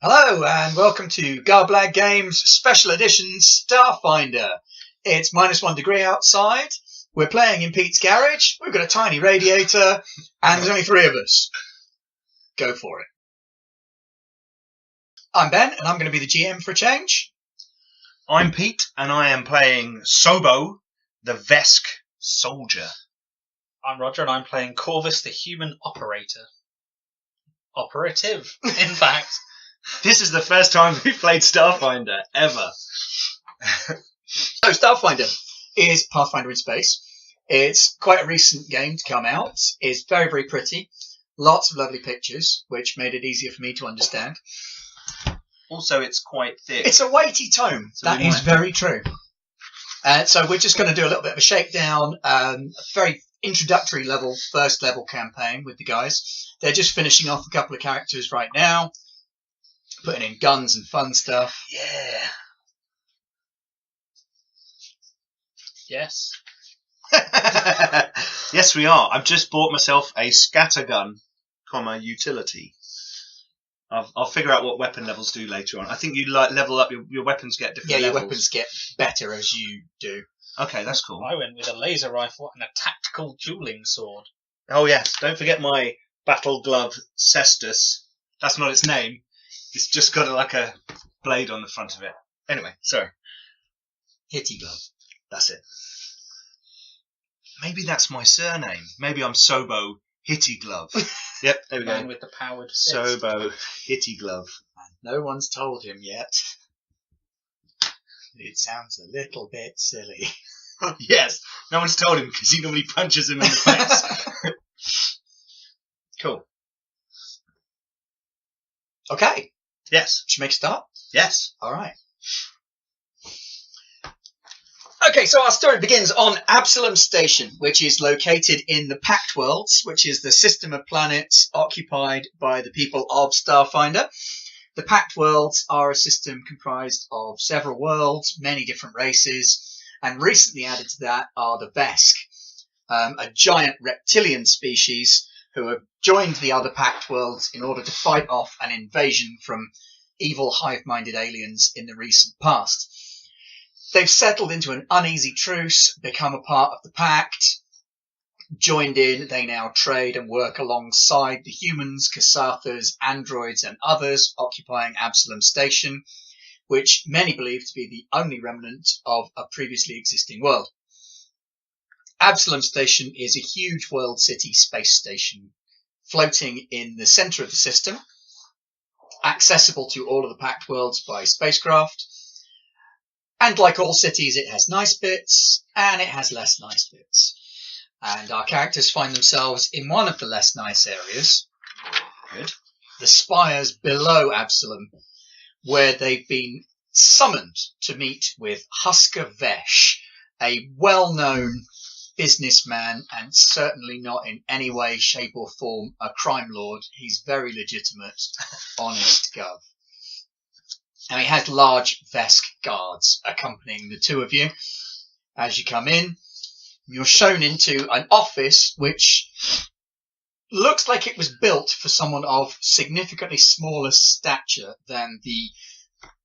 Hello and welcome to Garblag Games Special Edition Starfinder. It's -1 degree outside. We're playing in Pete's garage. We've got a tiny radiator and there's only 3 of us. Go for it. I'm Ben and I'm going to be the GM for a change. I'm Pete and I am playing Sobo, the Vesk soldier. I'm Roger and I'm playing Corvus, the human operator. Operative, in fact. This is the first time we've played Starfinder, ever. So Starfinder is Pathfinder in space. It's quite a recent game to come out. It's very, very pretty. Lots of lovely pictures, which made it easier for me to understand. Also, it's quite thick. It's a weighty tome. So that is very true. So we're just going to do a little bit of a shakedown, a very introductory level, first level campaign with the guys. They're just finishing off a couple of characters right now, putting in guns and fun stuff. Yeah. Yes. Yes, we are. I've just bought myself a scattergun, utility. I'll figure out what weapon levels do later on. I think you level up, your weapons get different levels. Yeah, your weapons get better as you do. Okay, that's cool. I went with a laser rifle and a tactical dueling sword. Oh yes, don't forget my battle glove Cestus. That's not its name. It's just got like a blade on the front of it. Anyway, sorry. Hitty glove. That's it. Maybe that's my surname. Maybe I'm Sobo Hitty Glove. Yep, there we go. Man with the powered fist. Sobo Hitty Glove. No one's told him yet. It sounds a little bit silly. Yes, no one's told him because he normally punches him in the face. Cool. Okay. Yes. Should we make a start? Yes. All right. Okay, so our story begins on Absalom Station, which is located in the Pact Worlds, which is the system of planets occupied by the people of Starfinder. The Pact Worlds are a system comprised of several worlds, many different races, and recently added to that are the Vesk, a giant reptilian species who have joined the other Pact Worlds in order to fight off an invasion from evil hive-minded aliens in the recent past. They've settled into an uneasy truce, become a part of the Pact, joined in. They now trade and work alongside the humans, Kasathas, androids and others occupying Absalom Station, which many believe to be the only remnant of a previously existing world. Absalom Station is a huge world city space station floating in the centre of the system, accessible to all of the Pact Worlds by spacecraft. And like all cities, it has nice bits and it has less nice bits. And our characters find themselves in one of the less nice areas. Good. The spires below Absalom, where they've been summoned to meet with Husker, a well-known businessman and certainly not in any way, shape or form a crime lord. He's very legitimate, honest gov. And he has large Vesk guards accompanying the two of you. As you come in, you're shown into an office which looks like it was built for someone of significantly smaller stature than the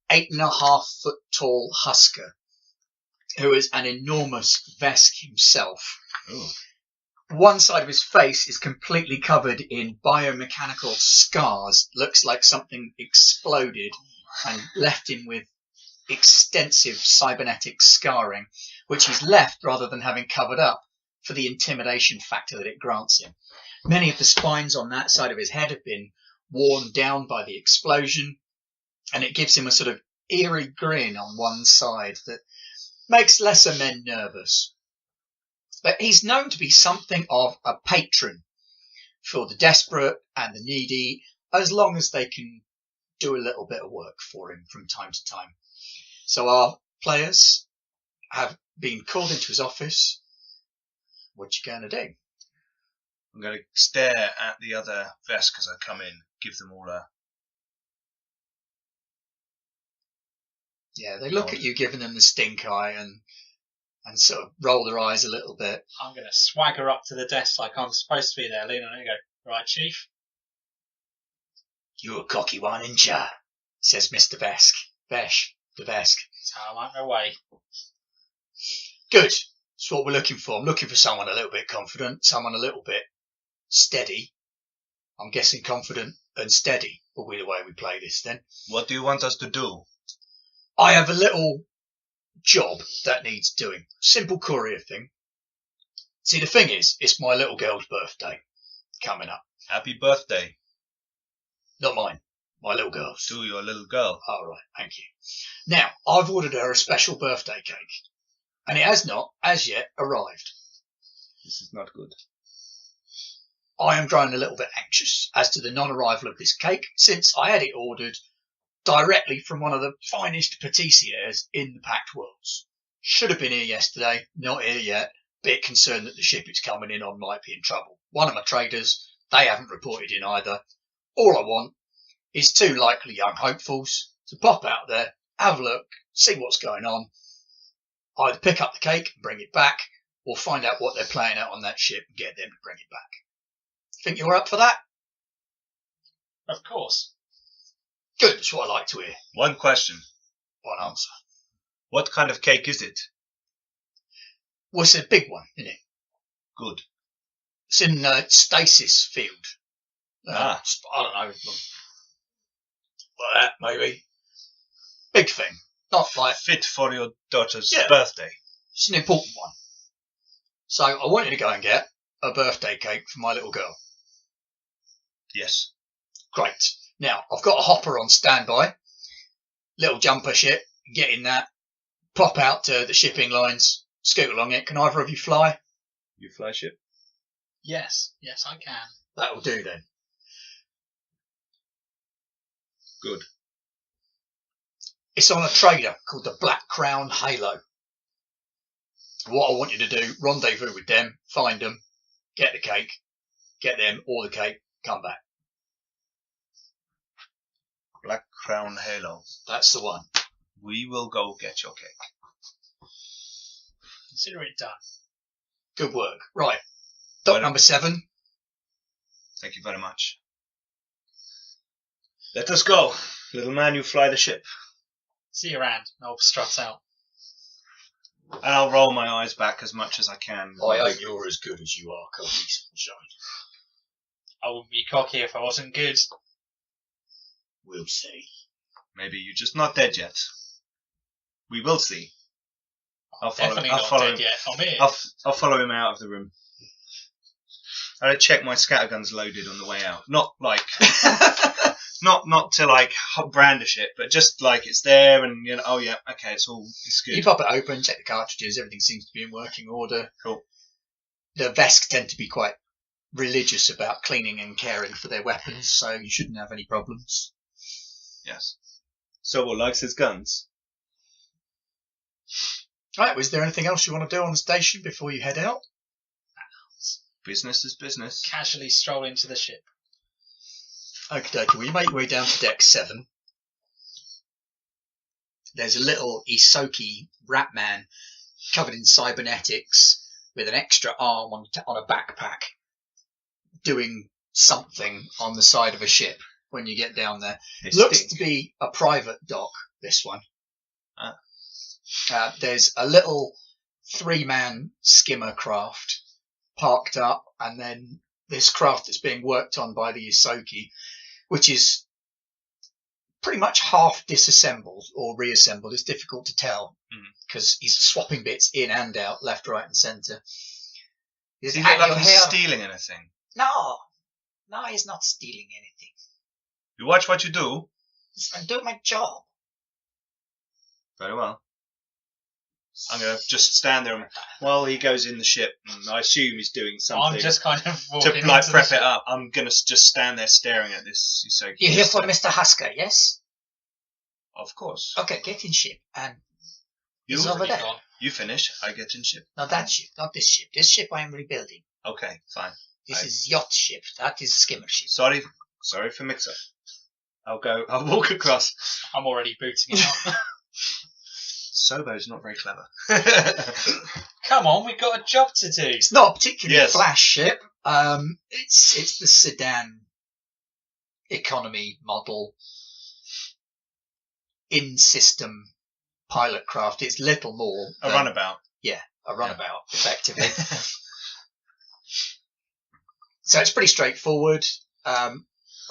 8.5 foot tall Husker, who is an enormous Vesk himself. Ooh. One side of his face is completely covered in biomechanical scars. Looks like something exploded and left him with extensive cybernetic scarring, which he's left rather than having covered up for the intimidation factor that it grants him. Many of the spines on that side of his head have been worn down by the explosion, and it gives him a sort of eerie grin on one side that makes lesser men nervous. But he's known to be something of a patron for the desperate and the needy, as long as they can do a little bit of work for him from time to time. So our players have been called into his office. What you going to do? I'm going to stare at the other Vesk as I come in, give them all a... Yeah, they look at you, giving them the stink eye and sort of roll their eyes a little bit. I'm going to swagger up to the desk like I'm supposed to be there, lean on it and go, right, Chief? You're a cocky one, ain't ya? says Mr. Vesk. The Vesk. That's how I'm on my way. Good. That's what we're looking for. I'm looking for someone a little bit confident, someone a little bit steady. I'm guessing confident and steady will be the way we play this then. What do you want us to do? I have a little job that needs doing. Simple courier thing. See, the thing is, it's my little girl's birthday coming up. Happy birthday Not mine. My little girl's. to your little girl. Oh, right. Thank you. Now, I've ordered her a special birthday cake. And it has not, as yet, arrived. This is not good. I am growing a little bit anxious as to the non-arrival of this cake, since I had it ordered directly from one of the finest patissiers in the Pact Worlds. Should have been here yesterday, not here yet. Bit concerned that the ship it's coming in on might be in trouble. One of my traders, they haven't reported in either. All I want is 2 likely young hopefuls to pop out there, have a look, see what's going on, either pick up the cake and bring it back, or find out what they're playing out on that ship and get them to bring it back. Think you're up for that? Of course. Good, that's what I like to hear. One question. One answer. What kind of cake is it? Well, it's a big one, isn't it? Good. It's in stasis field. I don't know. Like that, maybe. Big thing. Not like... Fit for your daughter's Yeah. birthday. It's an important one. So I wanted to go and get a birthday cake for my little girl. Yes. Great. Now, I've got a hopper on standby. Little jumper ship. Get in that. Pop out to the shipping lines. Scoot along it. Can either of you fly? You fly ship? Yes, I can. That'll do then. Good. It's on a trader called the Black Crown Halo. What I want you to do, rendezvous with them, find them, get the cake, get them or the cake, come back. Black Crown Halo. That's the one. We will go get your cake. Consider it done. Good work. Right. Dock Well- number 7. Thank you very much. Let us go. Little man, you fly the ship. See you around. I'll strut out. And I'll roll my eyes back as much as I can. I hope you're as good as you are, Coffee Sunshine. I wouldn't be cocky if I wasn't good. We'll see. Maybe you're just not dead yet. We will see. I'll follow Definitely him. not dead yet. I'm here. I'll follow him out of the room. I'll check my scattergun's loaded on the way out. Not like, not to like brandish it, but just like it's there and you know. Oh yeah, okay, it's good. You pop it open, check the cartridges. Everything seems to be in working order. Cool. The Vesk tend to be quite religious about cleaning and caring for their weapons, so you shouldn't have any problems. Yes. Sobel likes his guns. Right, was there anything else you want to do on the station before you head out? Business is business. Casually stroll into the ship. Okay, well, you make your way down to deck 7. There's a little Isoki rat man covered in cybernetics with an extra arm on a backpack doing something on the side of a ship when you get down there. They Looks stink. to be a private dock, this one. Ah. There's a little 3-man skimmer craft parked up, and then this craft that's being worked on by the Isoki, which is pretty much half disassembled or reassembled. It's difficult to tell because he's swapping bits in and out, left, right, and centre. Does he look like he's stealing anything? No, he's not stealing anything. You watch what you do. I'm doing my job. Very well. I'm going to just stand there while he goes in the ship, and I assume he's doing something I'm just kind of to walking like into prep the it ship. up. I'm going to just stand there staring at this. So You're here for Mr. Husker, yes? Of course. Okay, get in ship. And You, he's over there. Gone. you finish, I get in ship. Not that ship, not this ship. This ship I am rebuilding. Okay, fine. This Right. is yacht ship. That is skimmer ship. Sorry for mix-up. I'll walk across. I'm already booting it up. Sobo's not very clever. Come on, we've got a job to do. It's not a particularly Yes. flash ship. It's the sedan economy model. in-system pilot craft. It's little more A than runabout. a runabout, effectively. So it's pretty straightforward. A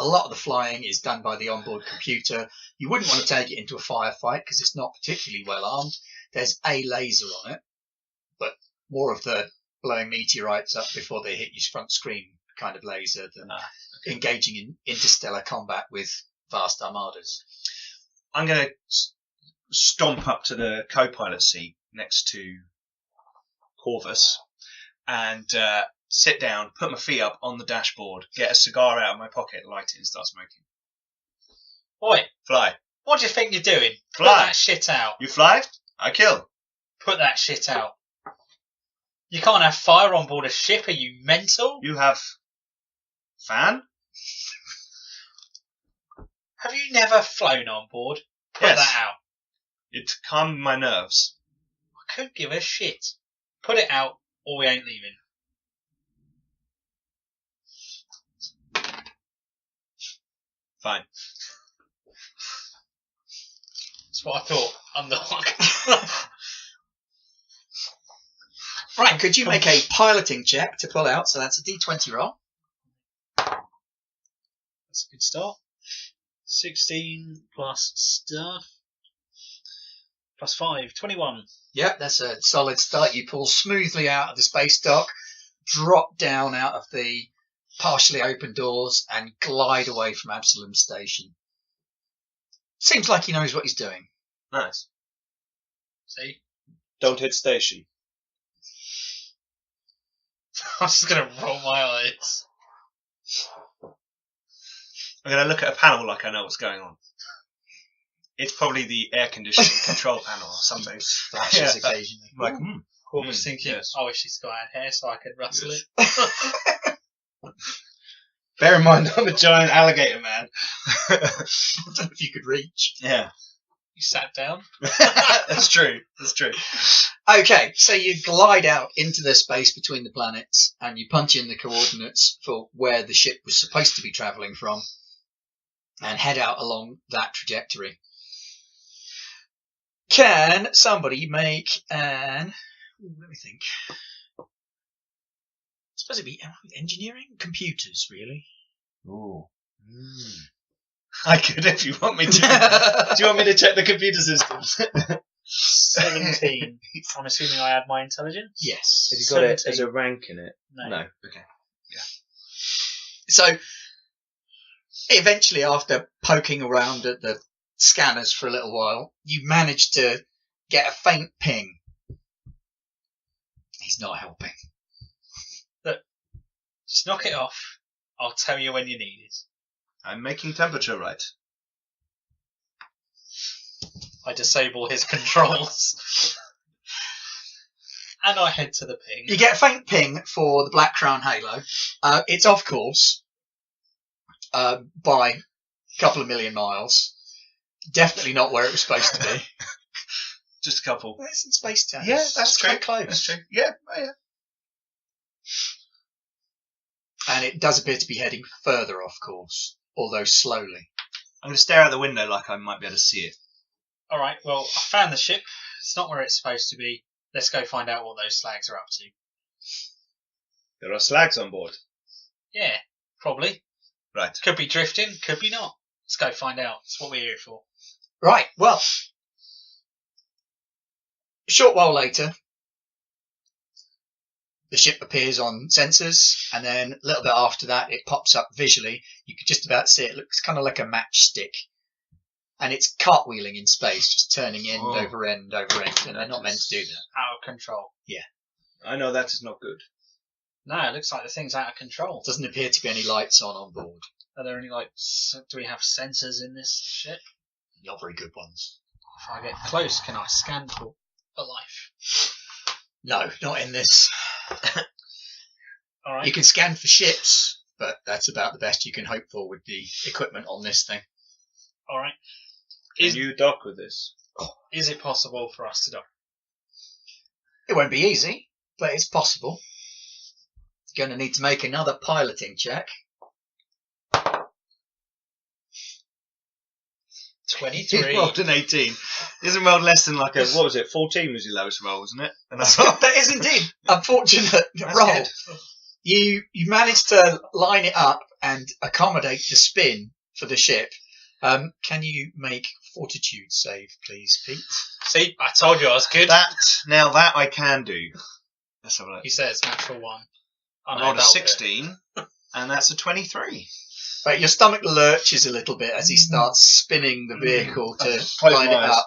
lot of the flying is done by the onboard computer. You wouldn't want to take it into a firefight because it's not particularly well armed. There's a laser on it, but more of the blowing meteorites up before they hit your front screen kind of laser than engaging in interstellar combat with vast armadas. I'm going to stomp up to the co-pilot seat next to Corvus and sit down, put my feet up on the dashboard, get a cigar out of my pocket, light it, and start smoking. Oi, Fly. what do you think you're doing? Put Fly. that shit out. You fly, I kill. Put that shit out. You can't have fire on board a ship, are you mental? You have fan? Have you never flown on board? Put Yes. that out. It calmed my nerves. I couldn't give a shit. Put it out, or we ain't leaving. Fine. That's what I thought. I'm the Right, could you make a piloting check to pull out? So that's a D20 roll. That's a good start. 16 plus stuff. Plus 5. 21. Yep, that's a solid start. You pull smoothly out of the space dock, drop down out of the partially open doors, and glide away from Absalom Station. Seems like he knows what he's doing. Nice. See? Don't hit station. I'm just going to roll my eyes. I'm going to look at a panel like I know what's going on. It's probably the air conditioning control panel or something. Flashes occasionally. Like, Corvus thinking, yes. I wish this guy had hair so I could rustle Yes. it. Bear in mind, I'm a giant alligator man. I don't know if you could reach. Yeah. You sat down. That's true. That's true. Okay, so you glide out into the space between the planets and you punch in the coordinates for where the ship was supposed to be travelling from and head out along that trajectory. Can somebody make an... let me think. I suppose it'd be engineering? Computers, really. Ooh. I could if you want me to. Do you want me to check the computer systems? 17. I'm assuming I add my intelligence? Yes. Have you got it 17. as a rank in it? No. Okay. So, eventually, after poking around at the scanners for a little while, you manage to get a faint ping. He's not helping. Just knock it off. I'll tell you when you need it. I'm making temperature right. I disable his controls. And I head to the ping. You get a faint ping for the Black Crown Halo. It's off course by a couple of million miles. Definitely not where it was supposed to be. Just a couple. Well, it's in space time. Yeah, that's It's true. quite close. That's true. Yeah. Oh, yeah. And it does appear to be heading further off course, although slowly. I'm going to stare out the window like I might be able to see it. Alright, well, I found the ship. It's not where it's supposed to be. Let's go find out what those slags are up to. There are slags on board. Yeah, probably. Right. Could be drifting, could be not. Let's go find out. That's what we're here for. Right, well, a short while later, the ship appears on sensors, and then a little bit after that, it pops up visually. You could just about see it. It looks kind of like a matchstick. And it's cartwheeling in space, just turning end over end over end, and they're not meant to do that. Out of control. I know that is not good. No, it looks like the thing's out of control. Doesn't appear to be any lights on board. Are there any, do we have sensors in this ship? Not very good ones. If I get close, can I scan for life? No, not in this. Alright. You can scan for ships, but that's about the best you can hope for with the equipment on this thing. Alright. Can you dock with this? Is it possible for us to dock? It won't be easy, but it's possible. You're going to need to make another piloting check. He 23. rolled an 18. He hasn't rolled less than like a, what was it, 14 was your lowest roll, wasn't it? And that's That is indeed a fortunate roll. good. You managed to line it up and accommodate the spin for the ship. Can you make fortitude save, please, Pete? See, I told you I was good. That I can do. Let's have a look. He says natural 1. I rolled a 16, and that's a 23. Right, your stomach lurches a little bit as he starts spinning the vehicle to Close line it my eyes. up.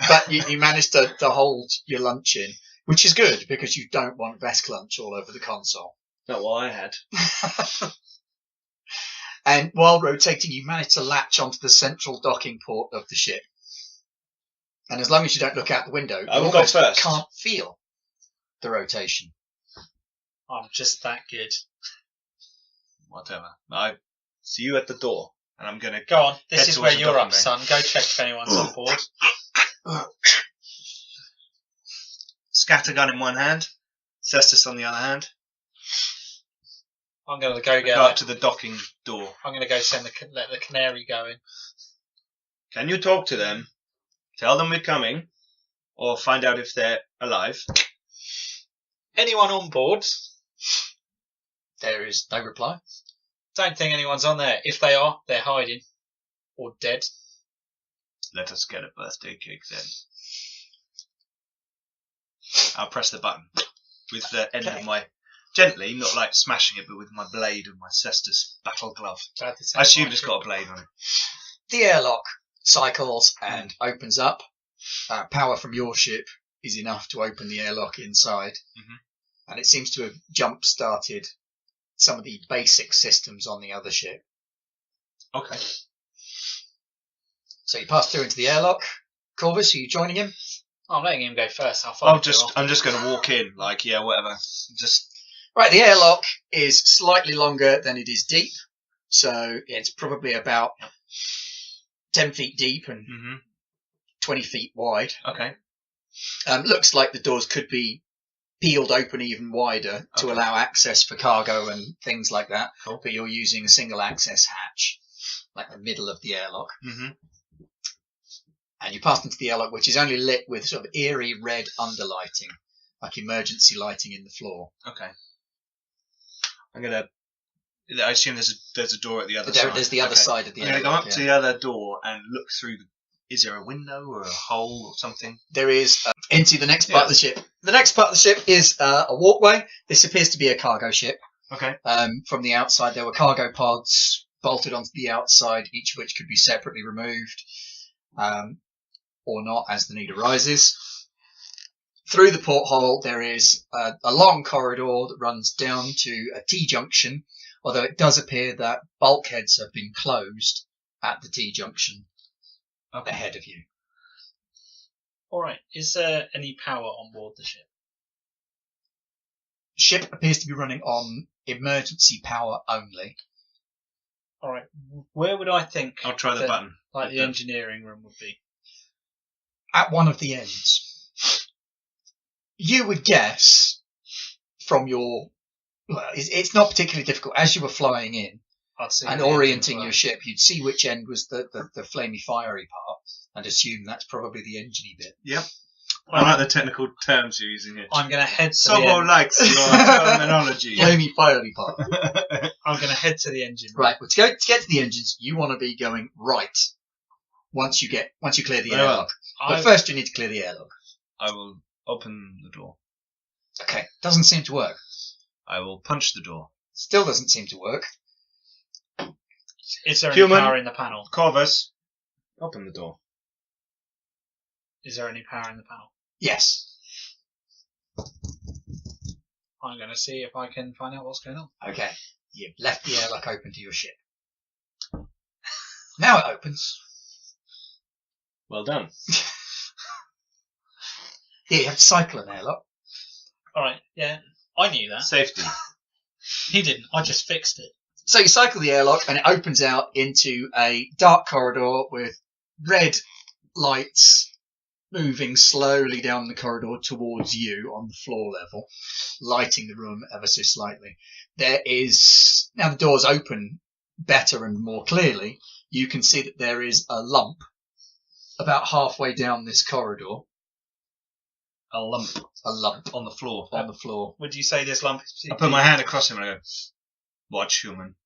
But you managed to hold your lunch in, which is good because you don't want Vesk lunch all over the console. Not what I had. And while rotating, you manage to latch onto the central docking port of the ship. And as long as you don't look out the window, you I will go almost first. can't feel the rotation. I'm just that good. Whatever. I see you at the door, and I'm going to Go on. This Head is towards where the you're docking up, bay. son. Go check if anyone's on board. scattergun in one hand, cestus on the other hand. I'm going to go Go up to the docking door. I'm going to go let the canary go in. Can you talk to them? Tell them we're coming, or find out if they're alive. Anyone on board? There is no reply. Don't think anyone's on there. If they are, they're hiding. Or dead. Let us get a birthday cake then. I'll press the button with the end of my... Gently, not like smashing it, but with my blade and my cestus battle glove. I assume it's got a blade on it. The airlock cycles and opens up. Power from your ship is enough to open the airlock inside. Mhm. And it seems to have jump-started some of the basic systems on the other ship. Okay. So you pass through into the airlock. Corvus, are you joining him? I'm letting him go first. I'll follow I'm just going to walk in, like, yeah, whatever. Just... Right, the airlock is slightly longer than it is deep. So it's probably about 10 feet deep and 20 feet wide. Okay. Looks like the doors could be peeled open even wider to allow access for cargo and things like that. Cool. But you're using a single access hatch, like the middle of the airlock. Mm-hmm. And you pass into the airlock, which is only lit with sort of eerie red underlighting, like emergency lighting in the floor. Okay. I assume there's a door at the other side. There's the other side of the I'm going airlock. to go up to the other door and look through. Is there a window or a hole or something? There is into the next part of the ship. The next part of the ship is a walkway. This appears to be a cargo ship. Okay. From the outside, there were cargo pods bolted onto the outside, each of which could be separately removed or not as the need arises. Through the porthole, there is a long corridor that runs down to a T-junction, although it does appear that bulkheads have been closed at the T-junction ahead of you. All right. Is there any power on board the ship? Ship appears to be running on emergency power only. All right. Where would I think I'll try the button. like the engineering room would be? At one of the ends. You would guess from your... Well, it's not particularly difficult. As you were flying in I'd see and the orienting engine your ship, you'd see which end was the flamey fiery part and assume that's probably the engine-y bit. Yep. I like the technical terms you're using here. I'm going to head to the Someone end. likes your terminology. Flamey fiery part. I'm going to head to the engine room. Right, well, to get to the engines, you want to be going right once you clear the airlock. But first you need to clear the airlock. I will open the door. Okay, doesn't seem to work. I will punch the door. Still doesn't seem to work. Is there any Human. power in the panel? Corvus, open the door. Is there any power in the panel? Yes. I'm going to see if I can find out what's going on. Okay, you've left the airlock open to your ship. Now it opens. Well done. Here, you have to cycle an airlock. All right. Yeah. I knew that. Safety. He didn't. I just fixed it. So you cycle the airlock and it opens out into a dark corridor with red lights moving slowly down the corridor towards you on the floor level, lighting the room ever so slightly. There is, now the doors open better and more clearly, you can see that there is a lump about halfway down this corridor, A lump a lump on the floor. on the floor. Would you say this lump is I put my hand across him and I go, "Watch, human."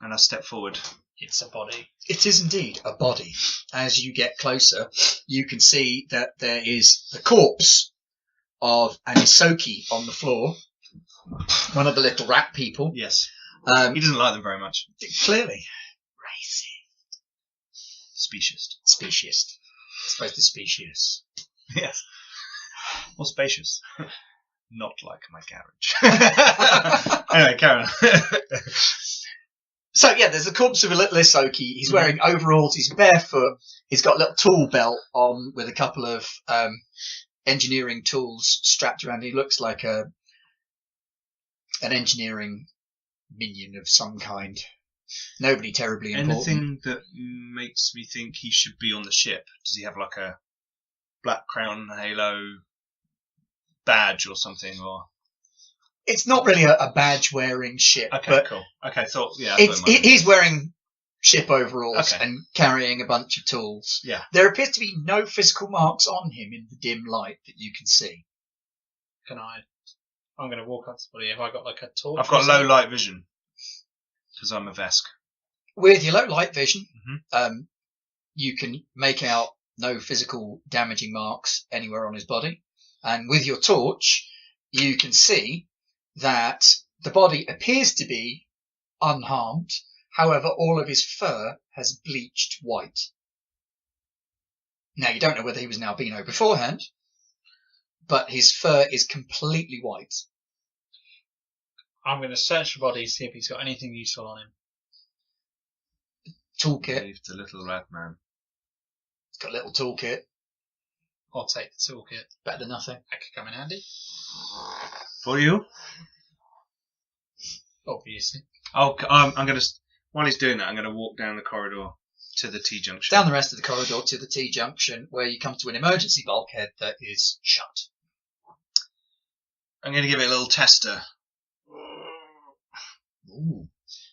And I step forward. It's a body. It is indeed a body. As you get closer, you can see that there is the corpse of an Isoki on the floor, one of the little rat people. Yes. He doesn't like them very much. Clearly. Racist. Specious. I suppose the species. Yes. More spacious. Not like my garage. Anyway, Karen. So yeah, there's the corpse of a little Isoki. He's wearing overalls. He's barefoot. He's got a little tool belt on with a couple of engineering tools strapped around. He looks like an engineering minion of some kind. Nobody terribly important. Anything that makes me think he should be on the ship? Does he have like a black crown, halo, badge or something? Or It's not really a badge-wearing ship. okay, but cool. Okay, he's wearing ship overalls Okay. and carrying a bunch of tools. Yeah. There appears to be no physical marks on him in the dim light that you can see. I'm going to walk up to the body. Have I got like a torch? I've got low light vision because I'm a Vesk. With your low light vision, Mm-hmm. you can make out no physical damaging marks anywhere on his body. And with your torch, you can see that the body appears to be unharmed. However, all of his fur has bleached white. Now, you don't know whether he was an albino beforehand, but his fur is completely white. I'm going to search the body, see if he's got anything useful on him. Toolkit. Leave the little rat man. He's got a little toolkit. I'll take the toolkit. Better than nothing. That could come in handy. For you? Obviously. Oh, I'm going to. While he's doing that, I'm going to walk down the corridor to the T-junction. Down the rest of the corridor to the T-junction, where you come to an emergency bulkhead that is shut. I'm going to give it a little tester. Ooh.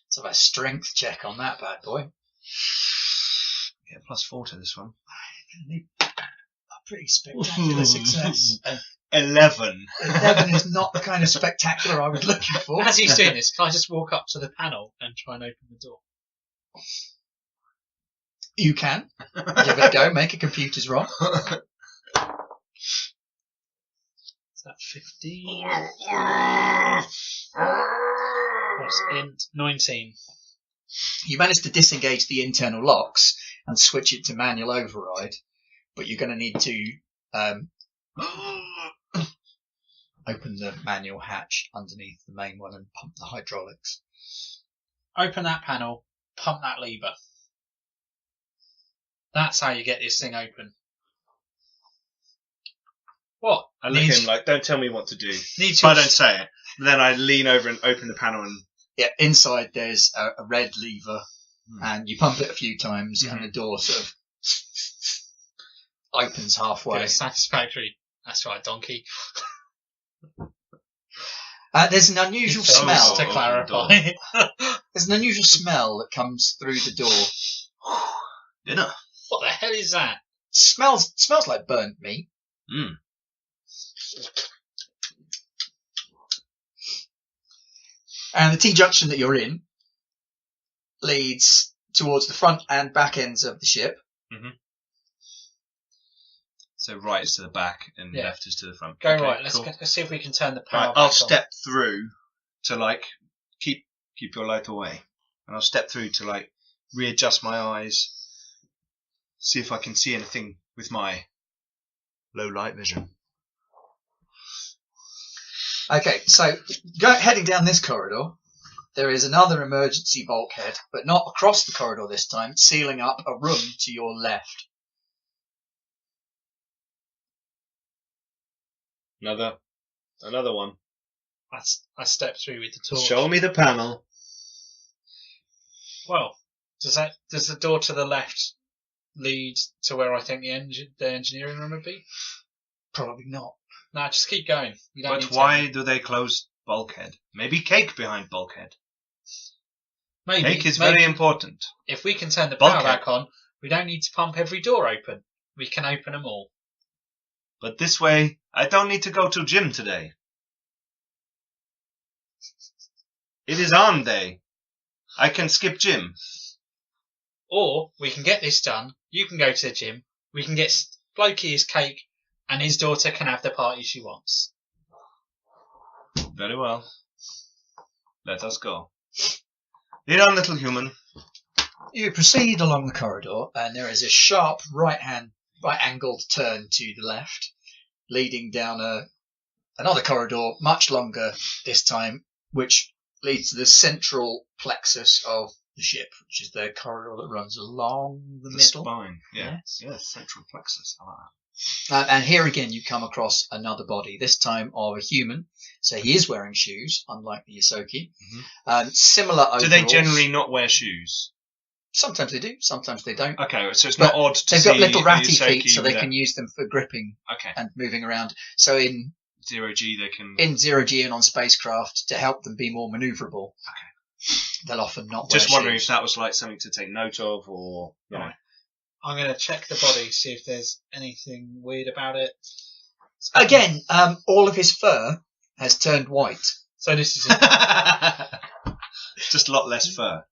Let's have a strength check on that bad boy. Yeah, +4 to this one. A pretty spectacular success. 11. 11 is not the kind of spectacular I was looking for. As he's doing this, can I just walk up to the panel and try and open the door? You can. Give it a go. Make a computer's roll. Is that 15? What's int? 19. You managed to disengage the internal locks and switch it to manual override, but you're going to need to open the manual hatch underneath the main one and pump the hydraulics. Open that panel, pump that lever. That's how you get this thing open. What? I look at him like, don't tell me what to do. Need If to I don't say it, then I lean over and open the panel and... Yeah, inside there's a red lever, and you pump it a few times, and the door sort of opens halfway. get a satisfactory. That's right, donkey. There's an unusual smell. To open clarify. There's an unusual smell that comes through the door. Dinner. What the hell is that? Smells like burnt meat. Mm. And the T-junction that you're in leads towards the front and back ends of the ship. Mm-hmm. So right is to the back and Yeah. left is to the front. Go Okay, right. Let's cool. see if we can turn the power Right, back I'll on. step through to like keep your light away, and I'll step through to like readjust my eyes, see if I can see anything with my low light vision. Okay, so heading down this corridor, there is another emergency bulkhead, but not across the corridor this time, sealing up a room to your left. Another one. I step through with the torch. Show me the panel. Well, does the door to the left lead to where I think the engineering room would be? Probably not. No, just keep going. You don't But need why to. do they close bulkhead? Maybe cake behind bulkhead. Maybe Cake is maybe very important. If we can turn the power Bulkhead. back on, We don't need to pump every door open. We can open them all. But this way, I don't need to go to gym today. It is arm day. I can skip gym. Or we can get this done. You can go to the gym. We can get Blokey his cake, and his daughter can have the party she wants. Very well. Let us go. Lead on, little human. You proceed along the corridor, and there is a sharp right-angled turn to the left, leading down another corridor, much longer this time, which leads to the central plexus of the ship, which is the corridor that runs along the middle. Spine. Yeah. Yes. Yes, central plexus. I like that. And here again, you come across another body, this time of a human. So he is wearing shoes, unlike the Yosoki. Similar overalls. Do they generally not wear shoes? Sometimes they do, sometimes they don't. Okay, so it's not odd to they've see got little ratty Yosoki feet, so they with can use them for gripping Okay. and moving around. So in 0G they can... in 0G and on spacecraft, to help them be more manoeuvrable, they'll often not wear Just wondering shoes. if that was like something to take note of, or you know. I'm going to check the body, see if there's anything weird about it. Again, all of his fur has turned white. So this is it. Just a lot less fur.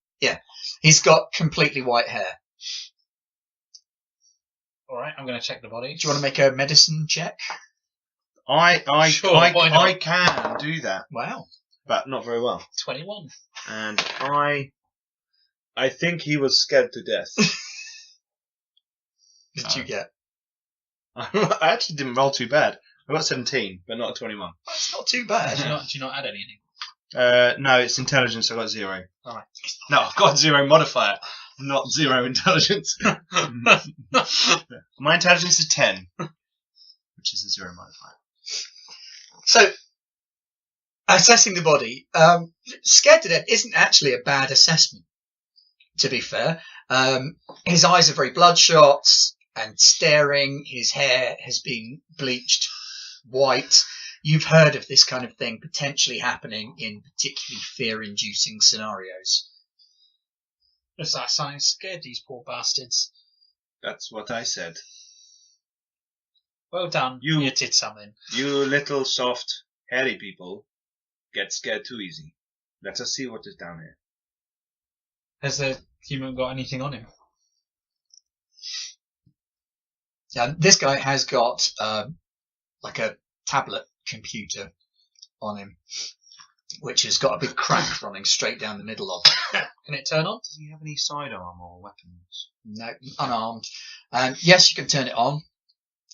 He's got completely white hair. All right, I'm going to check the body. Do you want to make a medicine check? Sure, why not? I can do that, Wow. but not very well. 21. And I think he was scared to death. What did you get? I actually didn't roll too bad. I got 17, but not a 21. That's not too bad. Do you not add anything? No, it's intelligence. I got 0. All right. No, I've got 0 modifier, not 0 intelligence. My intelligence is 10, which is a 0 modifier. So, assessing the body, scared to death isn't actually a bad assessment, to be fair. His eyes are very bloodshot and staring. His hair has been bleached white. You've heard of this kind of thing potentially happening in particularly fear-inducing scenarios. Looks like something scared these poor bastards. That's what I said. Well done. You did something. You little soft, hairy people get scared too easy. Let us see what is down here. Has the human got anything on him? Yeah, this guy has got like a tablet computer on him, which has got a big crack running straight down the middle of it. Can it turn on? Does he have any sidearm or weapons? No, unarmed. Yes, you can turn it on.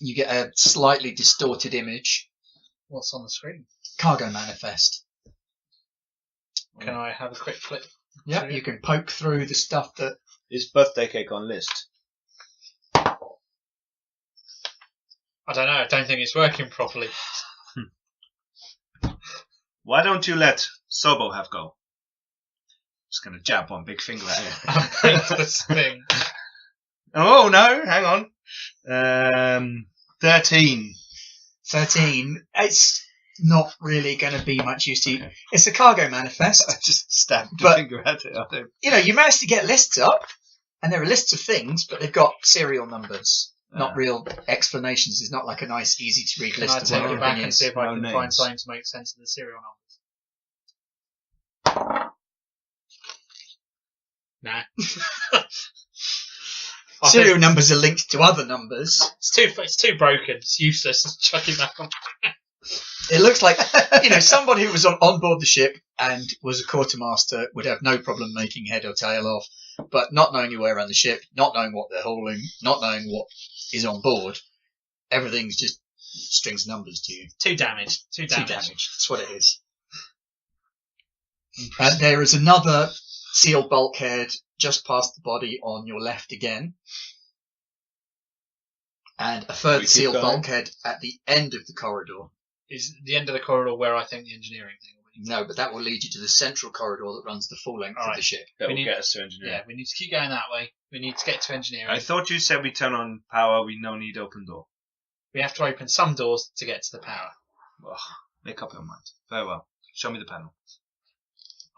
You get a slightly distorted image. What's on the screen? Cargo manifest. Can I have a quick flip? Yep, you can poke through the stuff that... Is birthday cake on list? I don't know. I don't think it's working properly. Why don't you let Sobo have go? Just gonna jab one big finger at it. I'll break this thing. Oh no, hang on. 13. 13. It's not really going to be much use to you. Okay. It's a cargo manifest. I just stabbed a But- finger at it. I don't... You know, you managed to get lists up, and there are lists of things, but they've got serial numbers, not real explanations. It's not like a nice, easy to read Can list I of take what it back everything and is. see if I No can names. find something to make sense of the serial numbers? Nah. I Serial think numbers are linked to other numbers. it's too broken. It's useless. Just chuck it back on. It looks like, you know, somebody who was on board the ship and was a quartermaster would have no problem making head or tail off, but not knowing your way around the ship, not knowing what they're hauling, not knowing what is on board, everything's just strings of numbers to you. Too damaged. Too Too damaged. damaged. That's what it is. There is another sealed bulkhead just past the body on your left again. And a further We keep sealed going. bulkhead at the end of the corridor. Is the end of the corridor where I think the engineering thing will be? No, but that will lead you to the central corridor that runs the full length of Alright. the ship. That We will need- get us to engineering. Yeah, we need to keep going that way. We need to get to engineering. I thought you said we turn on power, we no need open door. We have to open some doors to get to the power. Ugh, make up your mind. Very well. Show me the panel.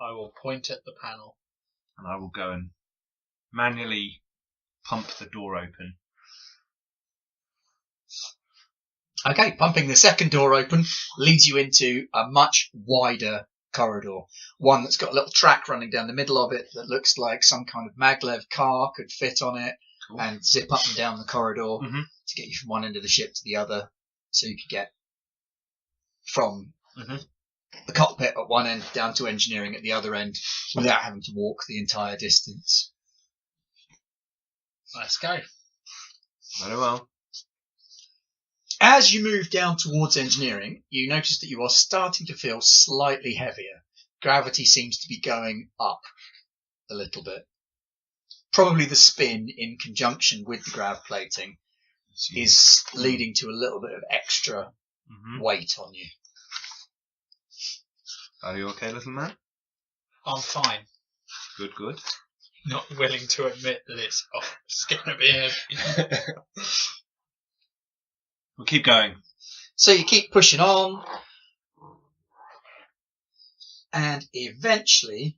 I will point at the panel. And I will go and manually pump the door open. Okay, pumping the second door open leads you into a much wider corridor. One that's got a little track running down the middle of it that looks like some kind of maglev car could fit on it Cool. and zip up and down the corridor Mhm. to get you from one end of the ship to the other. So you could get from Mhm. the cockpit at one end down to engineering at the other end without having to walk the entire distance. Let's go. Very well. As you move down towards engineering, you notice that you are starting to feel slightly heavier. Gravity seems to be going up a little bit. Probably the spin in conjunction with the grav plating is leading to a little bit of extra weight on you. Are you okay, little man? I'm fine. Good, good. Not willing to admit that it's going to be heavy. We'll keep going. So you keep pushing on, and eventually,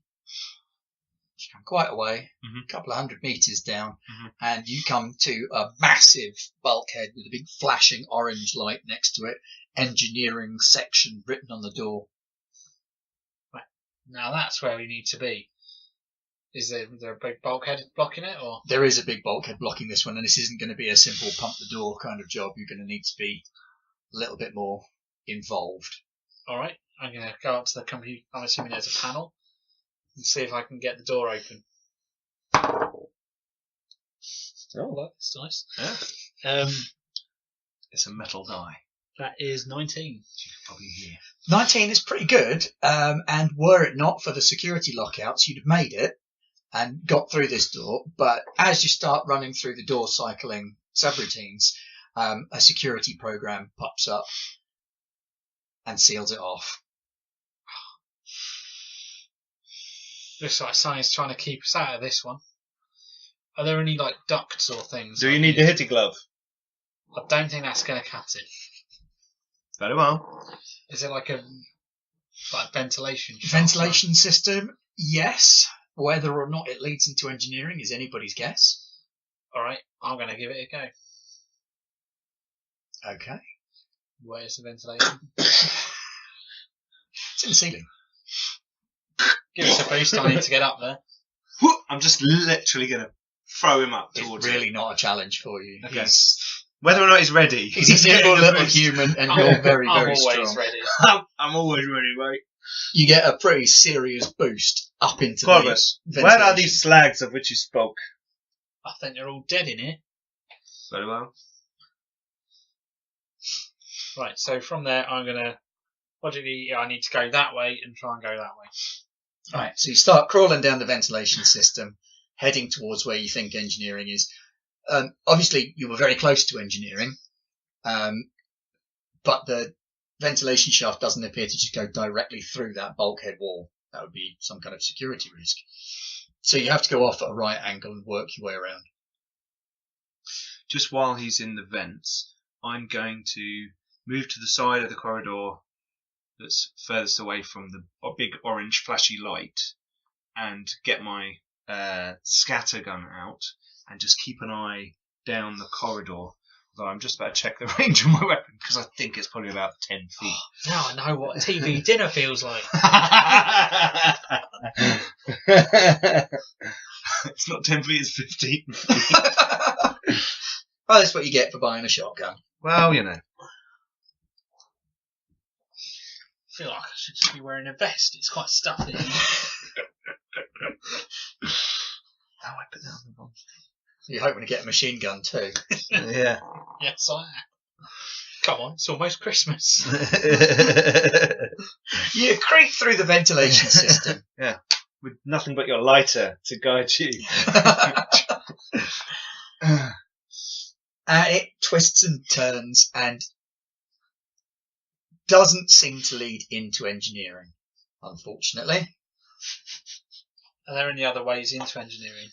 you come quite a way, a couple of 100 meters down, and you come to a massive bulkhead with a big flashing orange light next to it, engineering section written on the door. Now that's where we need to be. Is there a big bulkhead blocking it, or? There is a big bulkhead blocking this one, and this isn't going to be a simple pump the door kind of job. You're going to need to be a little bit more involved. All right, I'm going to go up to the company. I'm assuming there's a panel, and see if I can get the door open. Oh, that's nice. Yeah. It's a metal die. That is 19. You can probably hear. 19 is pretty good, and were it not for the security lockouts, you'd have made it and got through this door. But as you start running through the door cycling subroutines, a security program pops up and seals it off. Looks like Sonny's trying to keep us out of this one. Are there any like ducts or things? Do you need the hitty glove? I don't think that's going to cut it. Very well. Is it like a ventilation? Ventilation system, yes. Whether or not it leads into engineering is anybody's guess. All right, I'm going to give it a go. Okay. Where's the ventilation? It's in the ceiling. Give us a boost. I need to get up there. I'm just literally going to throw him up It's towards really it. not a challenge for you. Okay. Whether or not he's ready. He's a nimble little human, and you're very, I'm very always strong. ready. I'm always ready, mate. You get a pretty serious boost up into Corvus, the where are ventilation. these slags of which you spoke? I think they're all dead in here. Very well. Right, so from there, I'm going to logically, I need to go that way and try and go that way. Right, so you start crawling down the ventilation system, heading towards where you think engineering is. Obviously, you were very close to engineering, but the ventilation shaft doesn't appear to just go directly through that bulkhead wall. That would be some kind of security risk. So you have to go off at a right angle and work your way around. Just while he's in the vents, I'm going to move to the side of the corridor that's furthest away from the big orange flashy light and get my scatter gun out and just keep an eye down the corridor. Although I'm just about to check the range of my weapon because I think it's probably about 10 feet. Now I know what TV dinner feels like. It's not 10 feet, it's 15 feet. Well, that's what you get for buying a shotgun. Well, you know. I feel like I should just be wearing a vest. It's quite stuffy. Oh, I put that on the wrong You're hoping to get a machine gun too. thing. Yeah. Yes, I am. Come on, it's almost Christmas. You creep through the ventilation system. Yeah. With nothing but your lighter to guide you. It twists and turns and doesn't seem to lead into engineering, unfortunately. Are there any other ways into engineering?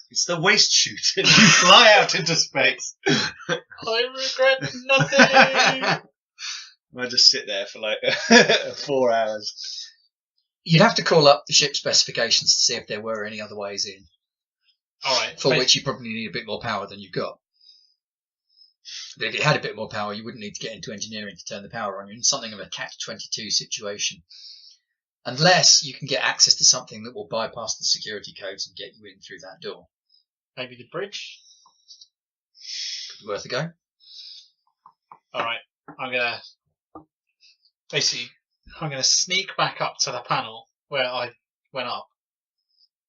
It's the waste chute. You fly out into space. I regret nothing. I just sit there for like 4 hours. You'd have to call up the ship specifications to see if there were any other ways in. All right. for which you probably need a bit more power than you've got. But if you had a bit more power, you wouldn't need to get into engineering to turn the power on. You're in something of a catch-22 situation. Unless you can get access to something that will bypass the security codes and get you in through that door. Maybe the bridge. Could be worth a go. All right. I'm gonna sneak back up to the panel where I went up,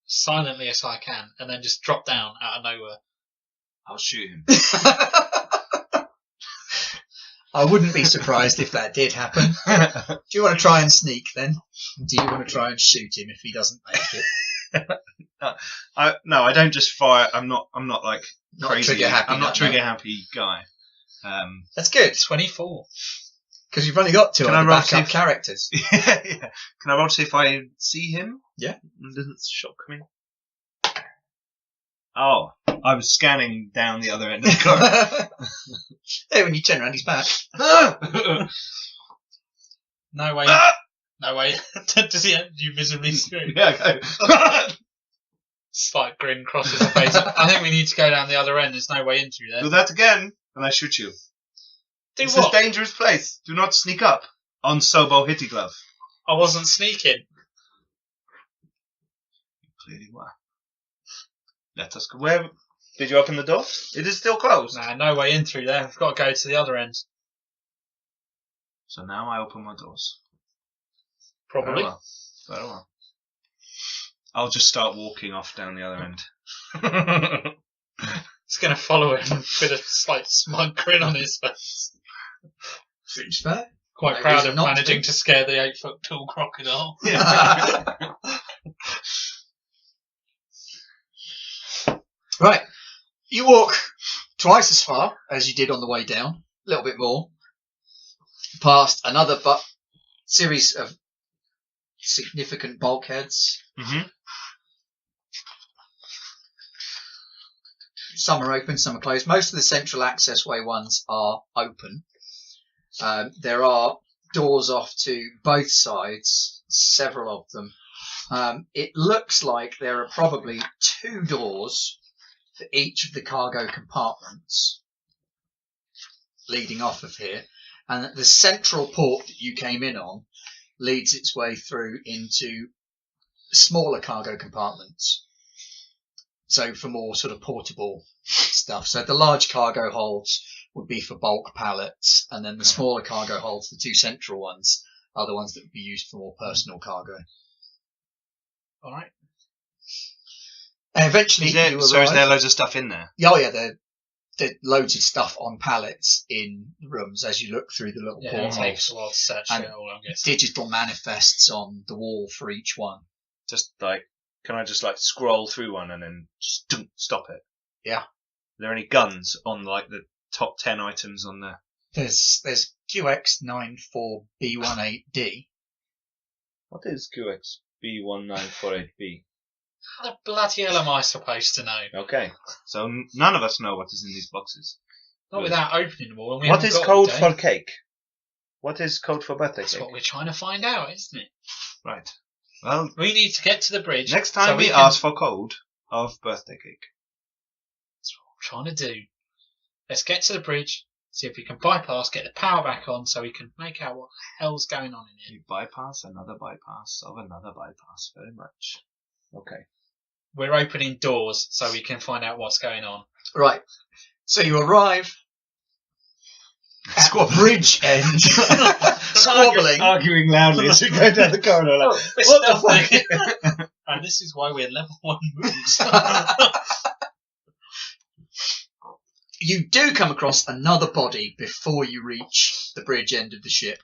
silently as I can, and then just drop down out of nowhere. I'll shoot him. I wouldn't be surprised if that did happen. Do you want to try and sneak then? Do you want to try and shoot him if he doesn't make it? No, I don't just fire. I'm not like Not crazy. trigger happy. I'm not trigger happy guy. That's good. 24. Because you've only got two Can other I roll backup see- characters. Yeah. Can I roll to see if I see him? Yeah. Doesn't shock me. Oh, I was scanning down the other end of the corridor. Hey, when you turn around, he's back. No way. No way. Does he end you visibly scream? Yeah, go. Slight grin crosses the face. I think we need to go down the other end. There's no way in through there. Do that again, and I shoot you. Do This what? is a dangerous place. Do not sneak up on Sobo Hitty Glove. I wasn't sneaking. Clearly were. Let us go. Where did you open the door? It is still closed. Nah, no way in through there. We've got to go to the other end. So now I open my doors. Probably. Very well. Very well. I'll just start walking off down the other end. It's going to follow him with a slight smug grin on his face. Seems fair. Quite No proud reason of not to managing be. to scare the 8-foot tall crocodile. Right. You walk twice as far as you did on the way down, a little bit more, past another series of significant bulkheads. Mm-hmm. Some are open, some are closed. Most of the central accessway ones are open. There are doors off to both sides, several of them. It looks like there are probably 2 doors for each of the cargo compartments leading off of here, and that the central port that you came in on leads its way through into smaller cargo compartments. So for more sort of portable stuff. So the large cargo holds would be for bulk pallets, and then the smaller cargo holds, the 2 central ones, are the ones that would be used for more personal cargo. All right. And eventually, Is there arrive. loads of stuff in there? Oh yeah, there loads of stuff on pallets in the rooms as you look through the little Yeah, it takes portholes. a while to search And it all, I guess. Digital manifests on the wall for each one. Just like, can I just like scroll through one and then just stop it? Yeah. Are there any guns on like the top 10 items on there? There's QX94B18D. What is QXB1948B? How the bloody hell am I supposed to know? Okay, so none of us know what is in these boxes. Not without opening them all. And we What haven't is got code all day. for cake? What is code for birthday That's cake? what we're trying to find out, isn't it? Right. Well, We need to get to the bridge. next time so we can- ask for code of birthday cake. That's what we're trying to do. Let's get to the bridge, see if we can bypass, get the power back on so we can make out what the hell's going on in here. You bypass another bypass of another bypass. Very much. Okay. We're opening doors so we can find out what's going on. Right. So you arrive at the bridge end, squabbling. Arguing loudly as we go down the corridor. Like, What the fuck? And this is why we're level 1 moves. You do come across another body before you reach the bridge end of the ship.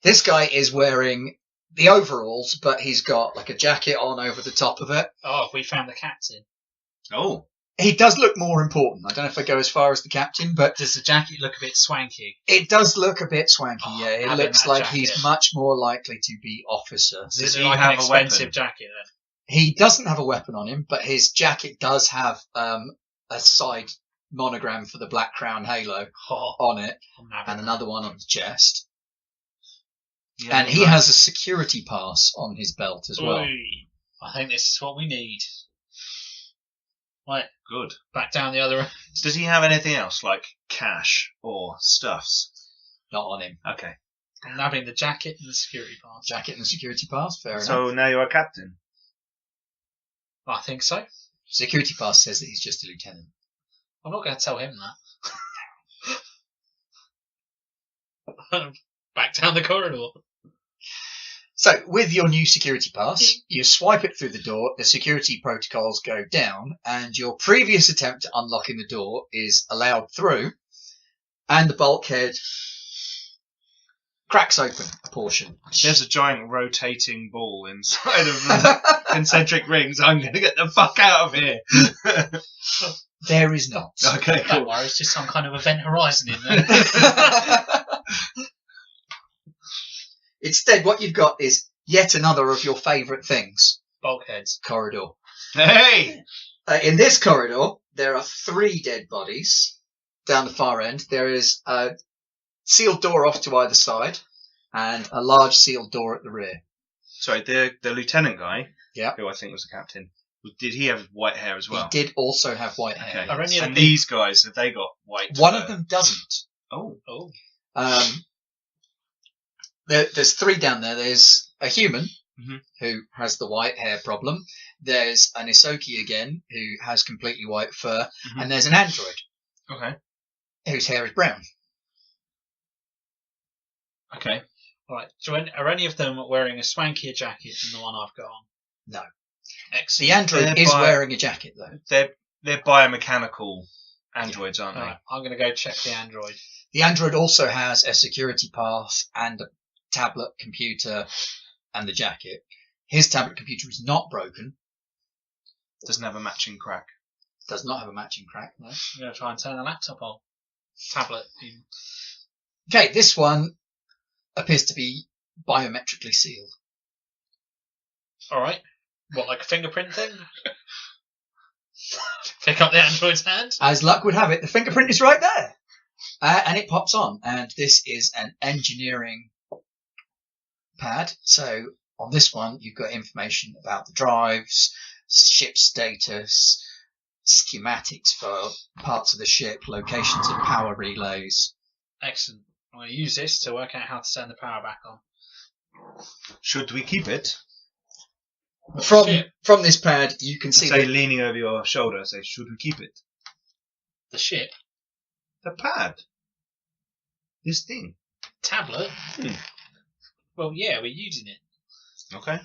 This guy is wearing the overalls, but he's got like a jacket on over the top of it. Oh, we found the captain. oh. He does look more important. I don't know if I go as far as the captain, but Does the jacket look a bit swanky? it does look a bit swanky. Oh, Yeah, it having looks that like jacket. he's much more likely to be officer. Does Does it he look like have an a expensive weapon? jacket then? He doesn't have a weapon on him, but his jacket does have a side monogram for the Black Crown Halo Oh, on it, I'm having and another one on the chest. Yeah, And he has a security pass on his belt as well. Oi. I think this is what we need. Right, Good. back down the other end. Does he have anything else, like cash or stuffs? Not on him. Okay. I'm nabbing the jacket and the security pass. Jacket and the security pass, fair enough. So now you're a captain. I think so. Security pass says that he's just a lieutenant. I'm not going to tell him that. Back down the corridor. So, with your new security pass, you swipe it through the door, the security protocols go down, and your previous attempt at unlocking the door is allowed through, and the bulkhead cracks open a portion. There's a giant rotating ball inside of the concentric rings. I'm going to get the fuck out of here. There is not. Okay, Don't cool. worry, it's just some kind of event horizon in there. Instead, what you've got is yet another of your favourite things. Bulkheads. Corridor. Hey! In this corridor, there are 3 dead bodies down the far end. There is a sealed door off to either side and a large sealed door at the rear. Sorry, the lieutenant guy, Yeah. who I think was the captain, did he have white hair as well? He did also have white hair. Okay. Are any of And the these guys, have they got white One fur? of them doesn't. Oh. There's 3 down there. There's a human Mhm. who has the white hair problem. There's an Isoki again who has completely white fur. Mhm. And there's an android Okay. whose hair is brown. Okay. Right. Are any of them wearing a swankier jacket than the one I've got on? No. Excellent. The android They're is bi- wearing a jacket though. They're biomechanical androids, aren't they? Alright, I'm going to go check the android. The android also has a security pass and a tablet computer and the jacket. His tablet computer is not broken. Doesn't have a matching crack. Does not have a matching crack, no. I'm going to try and turn the laptop on. Tablet. Okay, this one appears to be biometrically sealed. Alright. What, like a fingerprint thing? Pick up the android's hand? As luck would have it, the fingerprint is right there. And it pops on. And this is an engineering pad. So on this one, you've got information about the drives, ship status, schematics for parts of the ship, locations of power relays. Excellent. I'm going to use this to work out how to turn the power back on. Should we keep it? From this pad, you can see Say, that leaning over your shoulder, say, should we keep it? The ship? The pad. This thing. Tablet? Well, yeah, we're using it. Okay.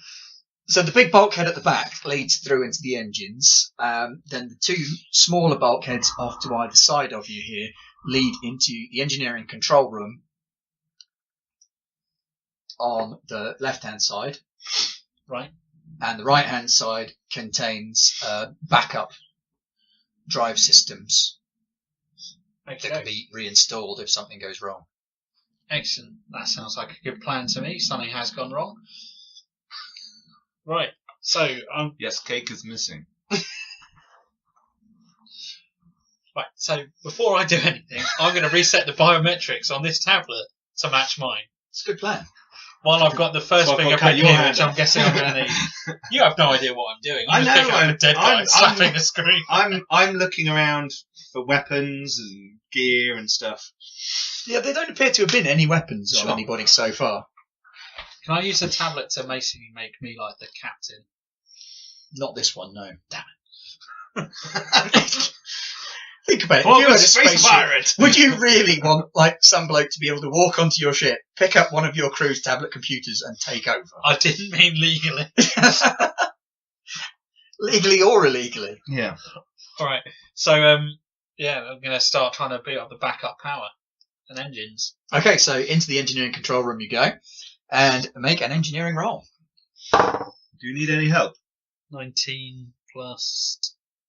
so the big bulkhead at the back leads through into the engines. Then the 2 smaller bulkheads off to either side of you here lead into the engineering control room on the left-hand side. Right. And the right-hand side contains backup drive systems that can Okay. be reinstalled if something goes wrong. Excellent. That sounds like a good plan to me. Something has gone wrong. Right. So, Yes, cake is missing. right. So before I do anything, I'm going to reset the biometrics on this tablet to match mine. It's a good plan. While I've got the first So I've got to cut fingerprint your here, hand which I'm off. guessing I'm going to need. You have no idea what I'm doing. I I'm just know, picking up a dead guy, slapping the screen. I'm looking around for weapons and gear and stuff. Yeah, there don't appear to have been any weapons on Sure. anybody so far. Can I use the tablet to basically make me like the captain? Not this one, no. Damn Think about it. Forward If you had a space spaceship, pirate. would you really want, like, some bloke to be able to walk onto your ship, pick up one of your crew's tablet computers, and take over? I didn't mean legally. Legally or illegally. Yeah. Alright. So, yeah, I'm going to start trying to boot up the backup power and engines. Okay, so into the engineering control room you go, and make an engineering roll. Do you need any help? 19 plus...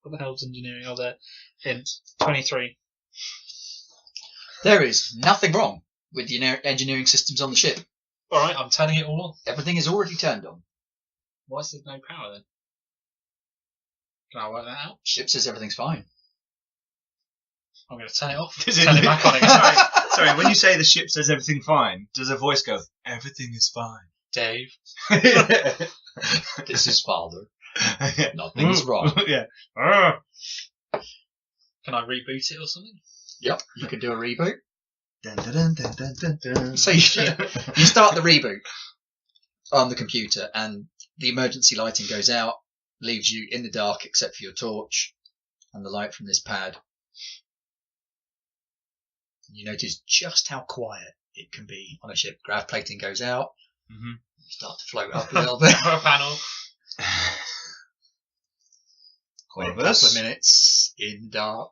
What the hell's engineering? Oh, there. Hint. 23. There is nothing wrong with the engineering systems on the ship. Alright, I'm turning it all on. Everything is already turned on. Why is there no power then? Can I work that out? Ship says everything's fine. I'm going to turn it off. Is it- Turn it back on again. Sorry, when you say the ship says everything fine, does a voice go, everything is fine? Dave. This is father. Nothing's wrong. Yeah. Can I reboot it or something? Yep, you can do a reboot. Dun, dun, dun, dun, dun, dun. So you start the reboot on the computer, and the emergency lighting goes out, leaves you in the dark except for your torch and the light from this pad. You notice just how quiet it can be on a ship. Grav plating goes out. Mhm. You start to float up a little bit. Or a panel. Wait a couple of minutes in the dark.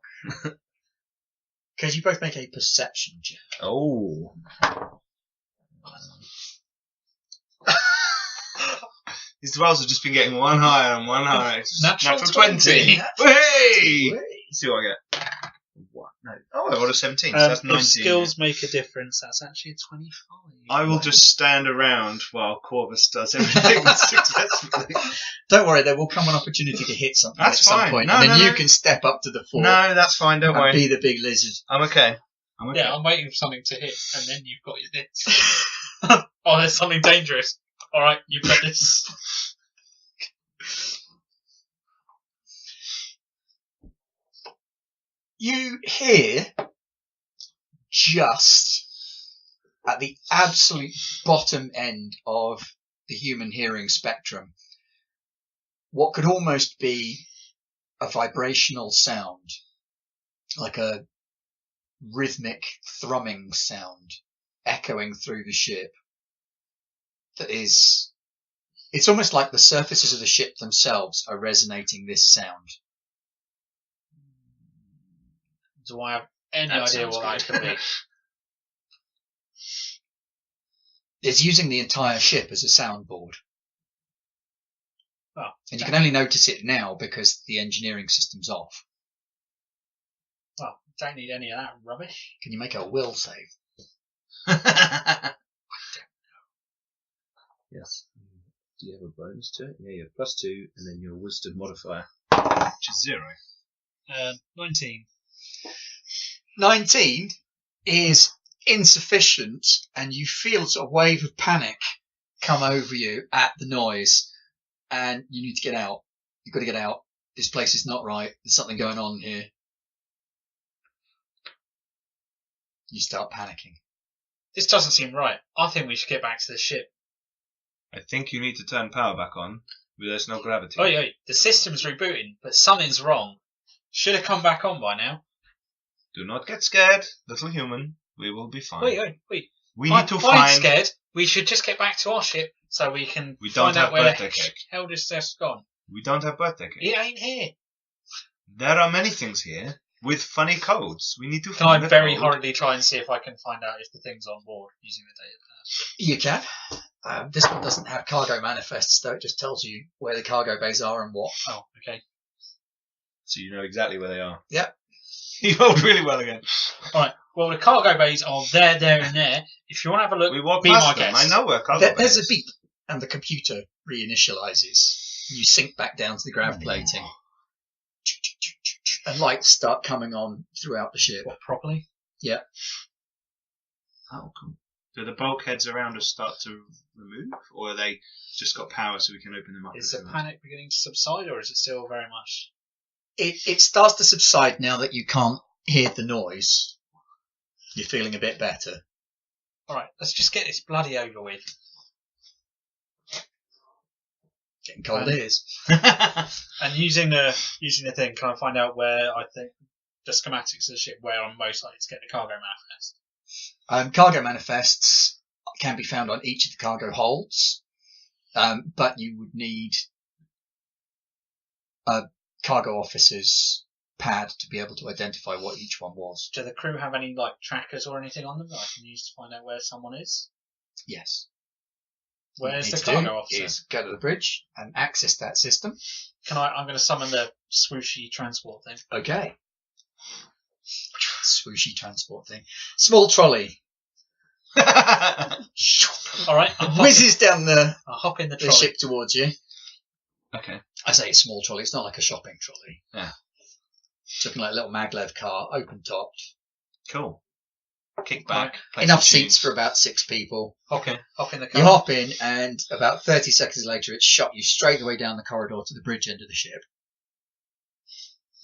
Because you both make a perception check. Oh. These rolls have just been getting one higher and one higher. It's Natural 20. 20. Hey! Let's see what I get. What? No. Oh, I rolled a 17, so that's 19. If skills make a difference, that's actually a 25. I will just stand around while Corvus does everything successfully. Don't worry, there will come an opportunity to hit something That's at some fine. point, No, and then no, you no. can step up to the fore No, that's fine, don't and worry. be the big lizard. I'm okay. Yeah, I'm waiting for something to hit, and then you've got your hits. Oh, there's something dangerous. Alright, you've got this. You hear, just at the absolute bottom end of the human hearing spectrum, what could almost be a vibrational sound, like a rhythmic thrumming sound echoing through the ship. That is, it's almost like the surfaces of the ship themselves are resonating this sound. Do I have any That idea sounds what that good. could be? It's using the entire ship as a soundboard. Oh, And you can only notice it now because the engineering system's off. well, don't need any of that rubbish. Can you make a will save? Yes. Do you have a bonus to it? Yeah, you have +2, and then your wisdom modifier. Which is 0. 19. 19 is insufficient, and you feel a sort of wave of panic come over you at the noise, and you need to get out. You've got to get out. This place is not right. There's something going on here. You start panicking. This doesn't seem right. I think we should get back to the ship. I think you need to turn power back on, but there's no gravity. Oh, the system's rebooting, but something's wrong. Should have come back on by now. Do not get scared, little human. We will be fine. Wait. We need to I'm find... scared. We should just get back to our ship so we can We don't find have out where the birthday cake. hell this stuff's gone. We don't have birthday cake. It ain't here. There are many things here with funny codes. We need to Can find I a very code. hurriedly try and see if I can find out if the thing's on board using the data pad? You can. This one doesn't have cargo manifests, though. It just tells you where the cargo bays are and what. Oh, okay. So you know exactly where they are. Yep. You rolled really well again. Alright, well, the cargo bays are there, and there. If you want to have a look, We walk be past my them. guest. I know where cargo There's a is. beep, and the computer reinitializes. You sink back down to the grav plating. And lights start coming on throughout the ship. What, properly? Yeah. Oh, cool. Do the bulkheads around us start to remove, or are they just got power so we can open them up? Is the panic beginning to subside, or is it still very much... It starts to subside now that you can't hear the noise. You're feeling a bit better. Alright, let's just get this bloody over with. Getting cold it is. And using the thing, can I find out where I think the schematics of the ship, where I'm most likely to get the cargo manifest? Cargo manifests can be found on each of the cargo holds, but you would need a cargo officer's pad to be able to identify what each one was. Do the crew have any like trackers or anything on them that I can use to find out where someone is? Yes. Where's the What you need to cargo do officer? is go to the bridge and access that system. I'm going to summon the swooshy transport thing. Okay. Swooshy transport thing. Small trolley. All right, Whizzes down the I'll hop in the the trolley. ship towards you. Okay. I say it's small trolley. It's not like a shopping trolley. Yeah. It's looking like a little maglev car, open topped. Cool. kick back. play Enough some seats tunes. for about 6 people. Hop in the car. You hop in, and about 30 seconds later, it's shot you straight away down the corridor to the bridge end of the ship.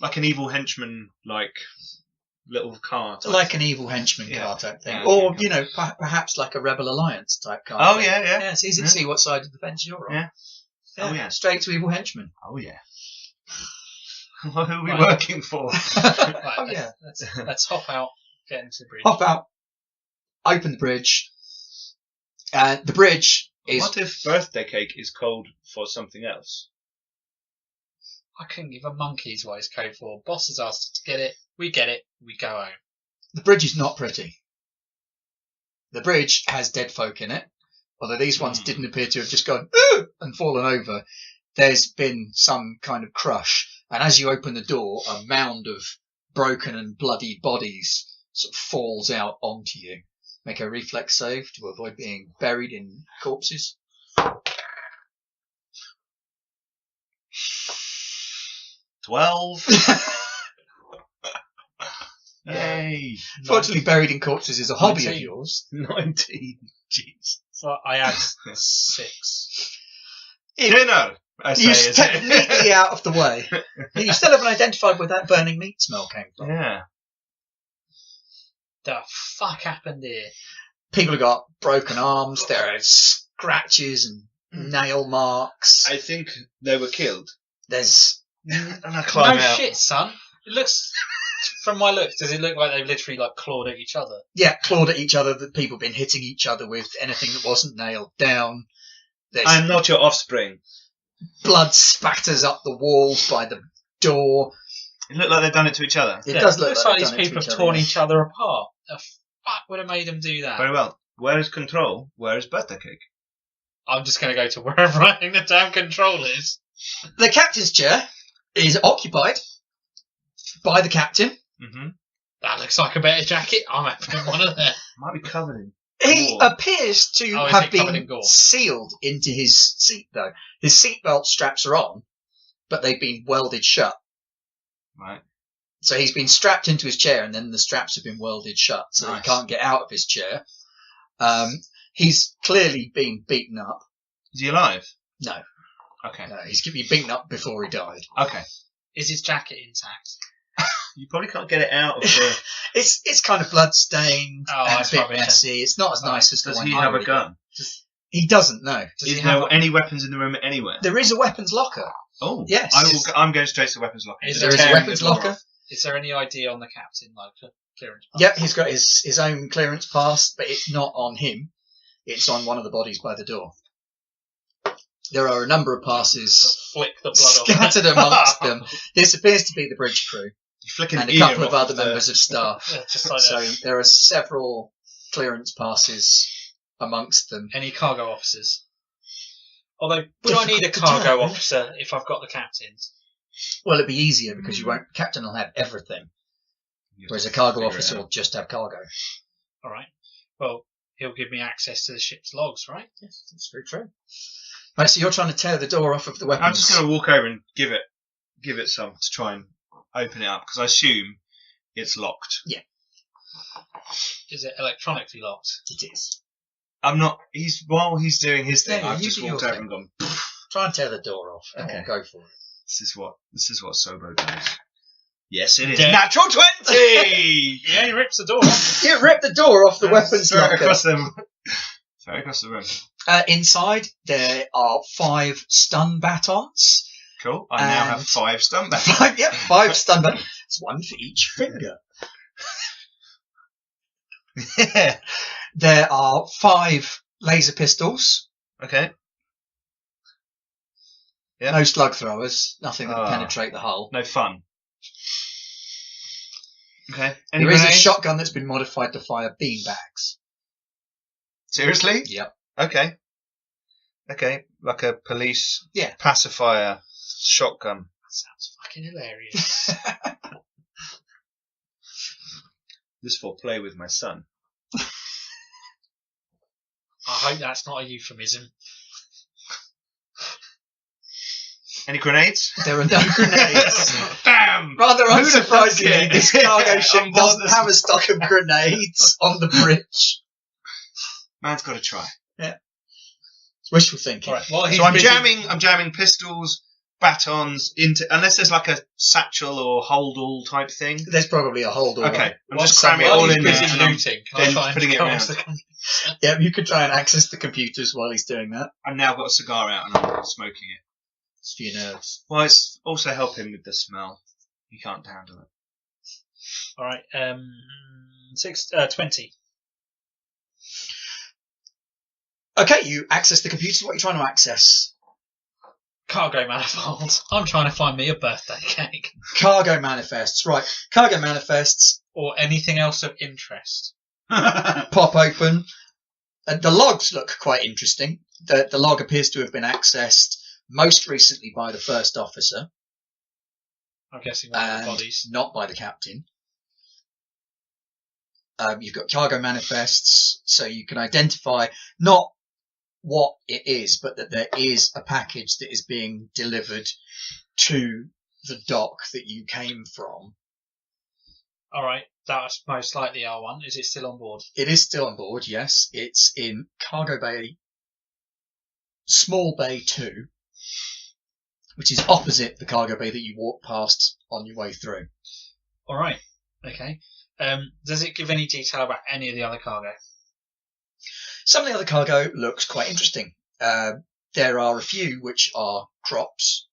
Like an evil henchman, like little car. Type. Like an evil henchman Yeah. car type thing. Yeah, Or, okay. you know, perhaps like a Rebel Alliance type car. Oh, thing. yeah. Yeah, it's easy to Yeah. see what side of the fence you're on. Yeah. Oh, yeah. Straight to evil henchman. Oh, yeah. Who are we Right. working for? Right, Oh, yeah. Let's hop out, get into the bridge. Hop out, open the bridge. The bridge is... What if birthday cake is code for something else? I couldn't give a monkey's what it's code for. Boss has asked us to get it, we go home. The bridge is not pretty. The bridge has dead folk in it, although these ones didn't appear to have just gone and fallen over. There's been some kind of crush, and as you open the door, a mound of broken and bloody bodies sort of falls out onto you. Make a reflex save to avoid being buried in corpses. 12. Yay. Fortunately, buried in corpses is a hobby of 19. yours. 19. Jeez. So I had 6. Dinner, I say, You is step it? neatly out of the way. You still haven't identified where that burning meat smell came from. Yeah. The fuck happened here? People have got broken arms. There are scratches and nail marks. I think they were killed. There's And I climb No out. shit, son. It looks, from my looks, does it look like they've literally like clawed at each other? clawed at each other. That people have been hitting each other with anything that wasn't nailed down. There's I'm not your offspring. blood spatters up the walls by the door. It looked like they've done it to each other. It does look looks like like they've these done it people to have each other, torn yeah. each other apart. The fuck would have made them do that? Very well. Where is control? Where is birthday cake? I'm just going to go to wherever I think the damn control is. The captain's chair is occupied by the captain. Mm-hmm. That looks like a better jacket. I'm opening one of them. Might be covered in. He Gore. appears to Oh, is have it covered in been gore? sealed into his seat, though. His seatbelt straps are on, but they've been welded shut. Right. So he's been strapped into his chair, and then the straps have been welded shut, so Nice. he can't get out of his chair. He's clearly been beaten up. Is he alive? No, Okay. no, he's been beaten up before he died. Okay. Is his jacket intact? You probably can't get it out of the... It's kind of blood-stained Oh, and a that's bit rubbish. messy. It's not as nice as the Does one he I have a would gun? He doesn't, no. Does Is he have there any weapons in the room anywhere? There is a weapons locker. Oh. Yes. I'm going straight to the weapons locker. Is There is a tearing weapons the door locker. off. Is there any ID on the captain, like a clearance pass? Yep, he's got his own clearance pass, but it's not on him. It's on one of the bodies by the door. There are a number of passes Flick the blood off. scattered amongst them. This appears to be the bridge crew You flick an and a ear couple of off other the- members of staff. Yeah, just like So that. there are several clearance passes amongst them. Any cargo officers? Although, would I need a Difficult to cargo tell. officer if I've got the captain's? Well, it'd be easier because you won't. Captain will have everything, You have whereas to a cargo figure it officer out. will just have cargo. All right. Well, he'll give me access to the ship's logs, right? Yes, that's very true. Right, so you're trying to tear the door off of the weapons. I'm just going to walk over and give it some to try and open it up because I assume it's locked. Is it electronically locked? It is. I'm not. While he's doing his thing, Yeah, I've you just do walked your over thing. and gone. Try and tear the door off. Okay. Go for it. This is what Sobo does. Yes, it is. Yeah. Natural 20. Yeah, he rips the door off. You rip the door off the weapons Throw it locker. across them. Throw it across the room. Inside, there are 5 stun batons. Cool. I now have And- 5 stun bags. 5 stun batons. It's one for each finger. Yeah. There are 5 laser pistols. Okay. Yeah. No slug throwers. Nothing that will Ah. penetrate the hull. No fun. Okay. Any There is a grenades? shotgun that's been modified to fire beanbags. Seriously? Yep. Okay. Okay. Like a police Yeah. pacifier shotgun. That sounds fucking hilarious. This for play with my son. I hope that's not a euphemism. Any grenades? There are no grenades. Damn! Rather Who'd have thunk unsurprisingly, it? this cargo Yeah, ship on board doesn't the- have a stock of grenades on the bridge. Man's got to try. It's wishful thinking. All right. Well, he's So I'm busy- jamming pistols, batons into, unless there's like a satchel or hold-all type thing. There's probably a hold all. Okay, I'm While just cramming it while all he's in there. busy and I'm- looting, can I then try and putting it come around. to the- Yeah, you could try and access the computers while he's doing that. I've now got a cigar out and I'm smoking it. It's for your nerves. Well, it's also helping with the smell. You can't handle it. All right. 20. Okay, you access the computers. What are you trying to access? Cargo manifold. I'm trying to find me a birthday cake Cargo manifests. Right, cargo manifests or anything else of interest. pop open. The logs look quite interesting. The log appears to have been accessed most recently by the first officer I'm guessing one of the and bodies. not by the captain. You've got cargo manifests, so you can identify not what it is, but that there is a package that is being delivered to the dock that you came from. All right. That's most likely R1. Is it still on board? It is still on board, yes. It's in Cargo Bay, Small Bay 2, which is opposite the cargo bay that you walk past on your way through. All right. Okay. Does it give any detail about any of the other cargo? Some of the other cargo looks quite interesting. There are a few which are crops,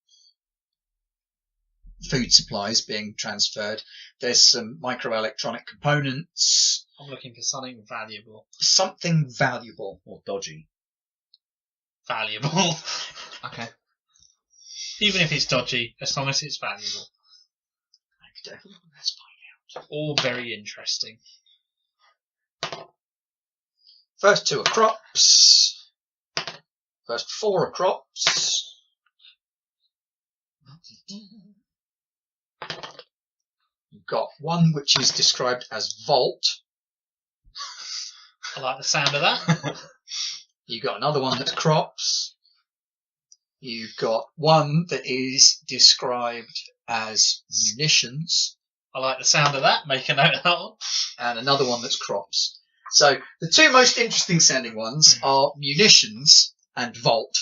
food supplies being transferred. There's some microelectronic components, I'm looking for something valuable. something valuable. Or dodgy. Valuable. Okay. Even if it's dodgy, as long as it's valuable. Let's find All very interesting. out. First two are crops. First four are crops. You've got one which is described as vault. I like the sound of that. You've got another one that's crops. You've got one that is described as munitions, I like the sound of that. Make a note of that one. and another one that's crops. So the two most interesting sounding ones are munitions and vault.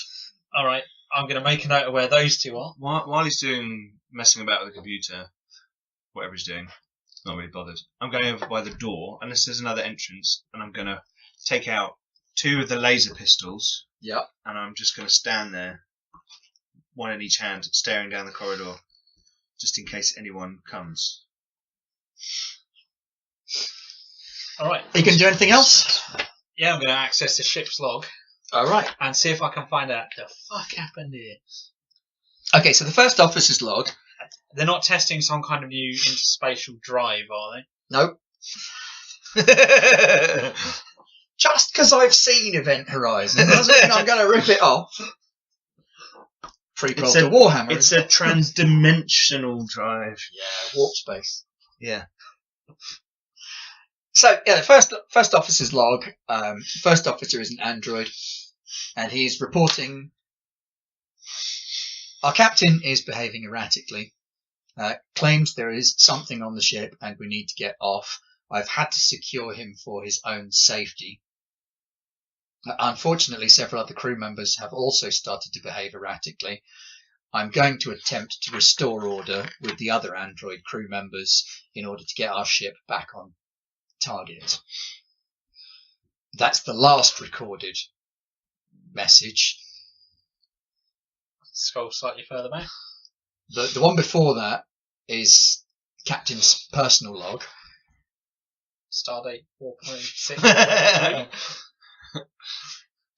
All right. I'm going to make a note of where those two are. While he's messing about with the computer, whatever he's doing, not really bothered. I'm going over by the door, unless there's another entrance, and I'm going to take out two of the laser pistols, Yep. and I'm just going to stand there, one in each hand, staring down the corridor, just in case anyone comes. All right. You can do anything else? Yeah, I'm going to access the ship's log All right. and see if I can find out the fuck happened here. Okay, so the first officer's log. They're not testing some kind of new interspatial drive, are they? Nope. Just because I've seen Event Horizon doesn't mean I'm going to rip it off. Prequel It's to a- Warhammer. It's a transdimensional drive. Yeah, warp space. Yeah. So, yeah, the first officer's log. First officer is an android, and he's reporting. Our captain is behaving erratically. Claims there is something on the ship, and we need to get off. I've had to secure him for his own safety. Unfortunately, several other crew members have also started to behave erratically. I'm going to attempt to restore order with the other android crew members in order to get our ship back on target. That's the last recorded message. Scroll slightly further back. The one before that is Captain's personal log. Stardate 4.6.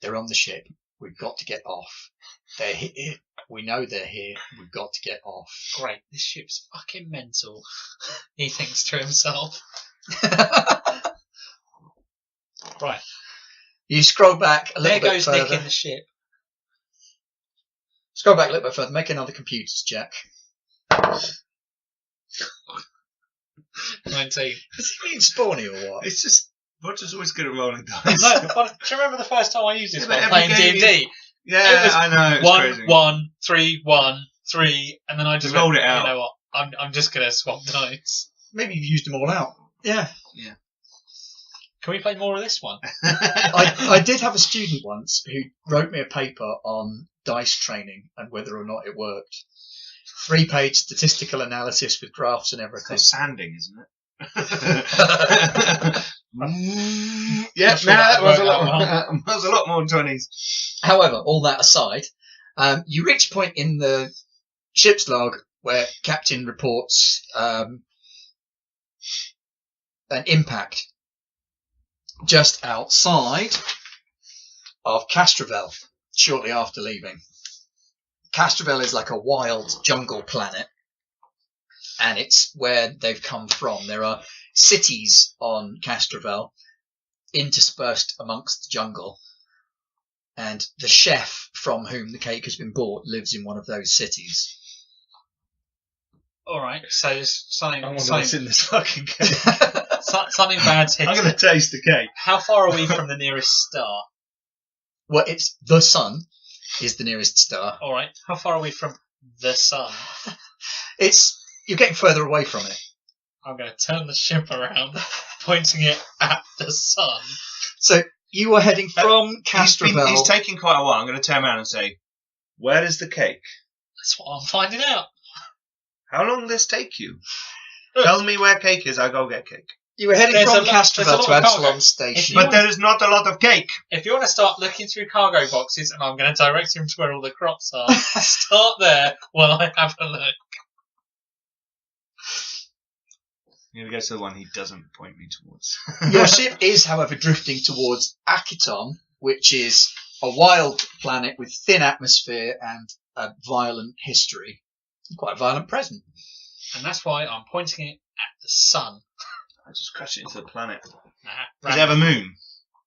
They're on the ship. We've got to get off. They're here. We know they're here. We've got to get off. Great, this ship's fucking mental. He thinks to himself. Right, You scroll back a little there bit goes further. Nick in the ship. Scroll back a little bit further. Make another computers check. 19. Does he mean spawny or what? It's just, Roger's always good at rolling dice. No, but do you remember the first time I used this Yeah, one but playing every game D&D? yeah, It was I know. It's 1, crazy. 1, 3, 1, 3, and then I just Rolled went, it out. You know what? I'm just gonna swap dice. Maybe you've used them all out. Yeah. Can we play more of this one? I did have a student once who wrote me a paper on dice training and whether or not it worked. 3-page statistical analysis with graphs and everything. It's sanding, isn't it? Yeah, Not sure that was worked a lot. that That was a lot more 20s. However, all that aside, you reach a point in the ship's log where Captain reports an impact just outside of Castrovel shortly after leaving. Castrovel is like a wild jungle planet, and it's where they've come from. There are cities on Castrovel interspersed amongst the jungle, and the chef from whom the cake has been bought lives in one of those cities. All right, so there's something I wonder what's in this fucking cake. something bad's hit. I'm going to taste the cake. How far are we from the nearest star? Well, it's the sun is the nearest star. All right, how far are we from the sun? You're getting further away from it. I'm going to turn the ship around, pointing it at the sun. So you are heading from Castrovel. He's taking quite a while. I'm going to turn around and say, where is the cake? That's what I'm finding out. How long will this take you? Look. Tell me where cake is, I'll go get cake. You were heading There's from a lot Castrovel of to cargo. Absalom If Station. you But there is not a lot of cake. If you want to start looking through cargo boxes, and I'm going to direct him to where all the crops are, start there while I have a look. I'm going to go to the one he doesn't point me towards. Your ship is, however, drifting towards Akiton, which is a wild planet with thin atmosphere and a violent history. Quite a violent present. And that's why I'm pointing it at the sun. I just crash it into the planet. Nah, Does it have a moon?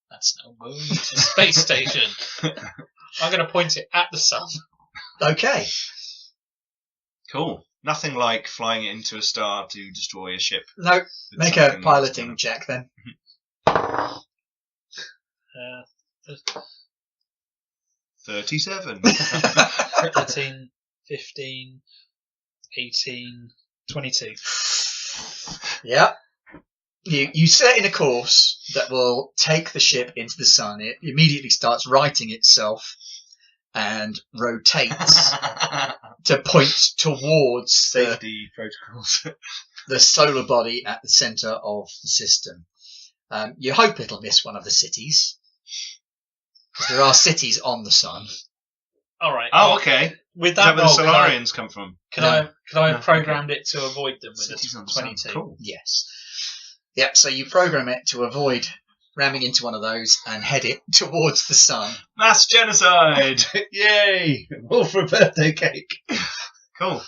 That's no moon. It's a space station. I'm going to point it at the sun. Okay. Cool. Nothing like flying it into a star to destroy a ship. No, with make a something piloting that's check then. 37. 13, 15, 18, 22. Yeah. You set in a course that will take the ship into the sun. It immediately starts righting itself and rotates to point towards Safety protocols. the solar body at the centre of the system. You hope it'll miss one of the cities, because there are cities on the sun. All right. Oh, well, okay. With Is that that where the roll, Solarians come from? could I have No, programmed it to avoid them with Cities on a the sun. 22? Cool. Yes. Yep, so you program it to avoid ramming into one of those and head it towards the sun. Mass genocide! Yay! All for a birthday cake. Cool.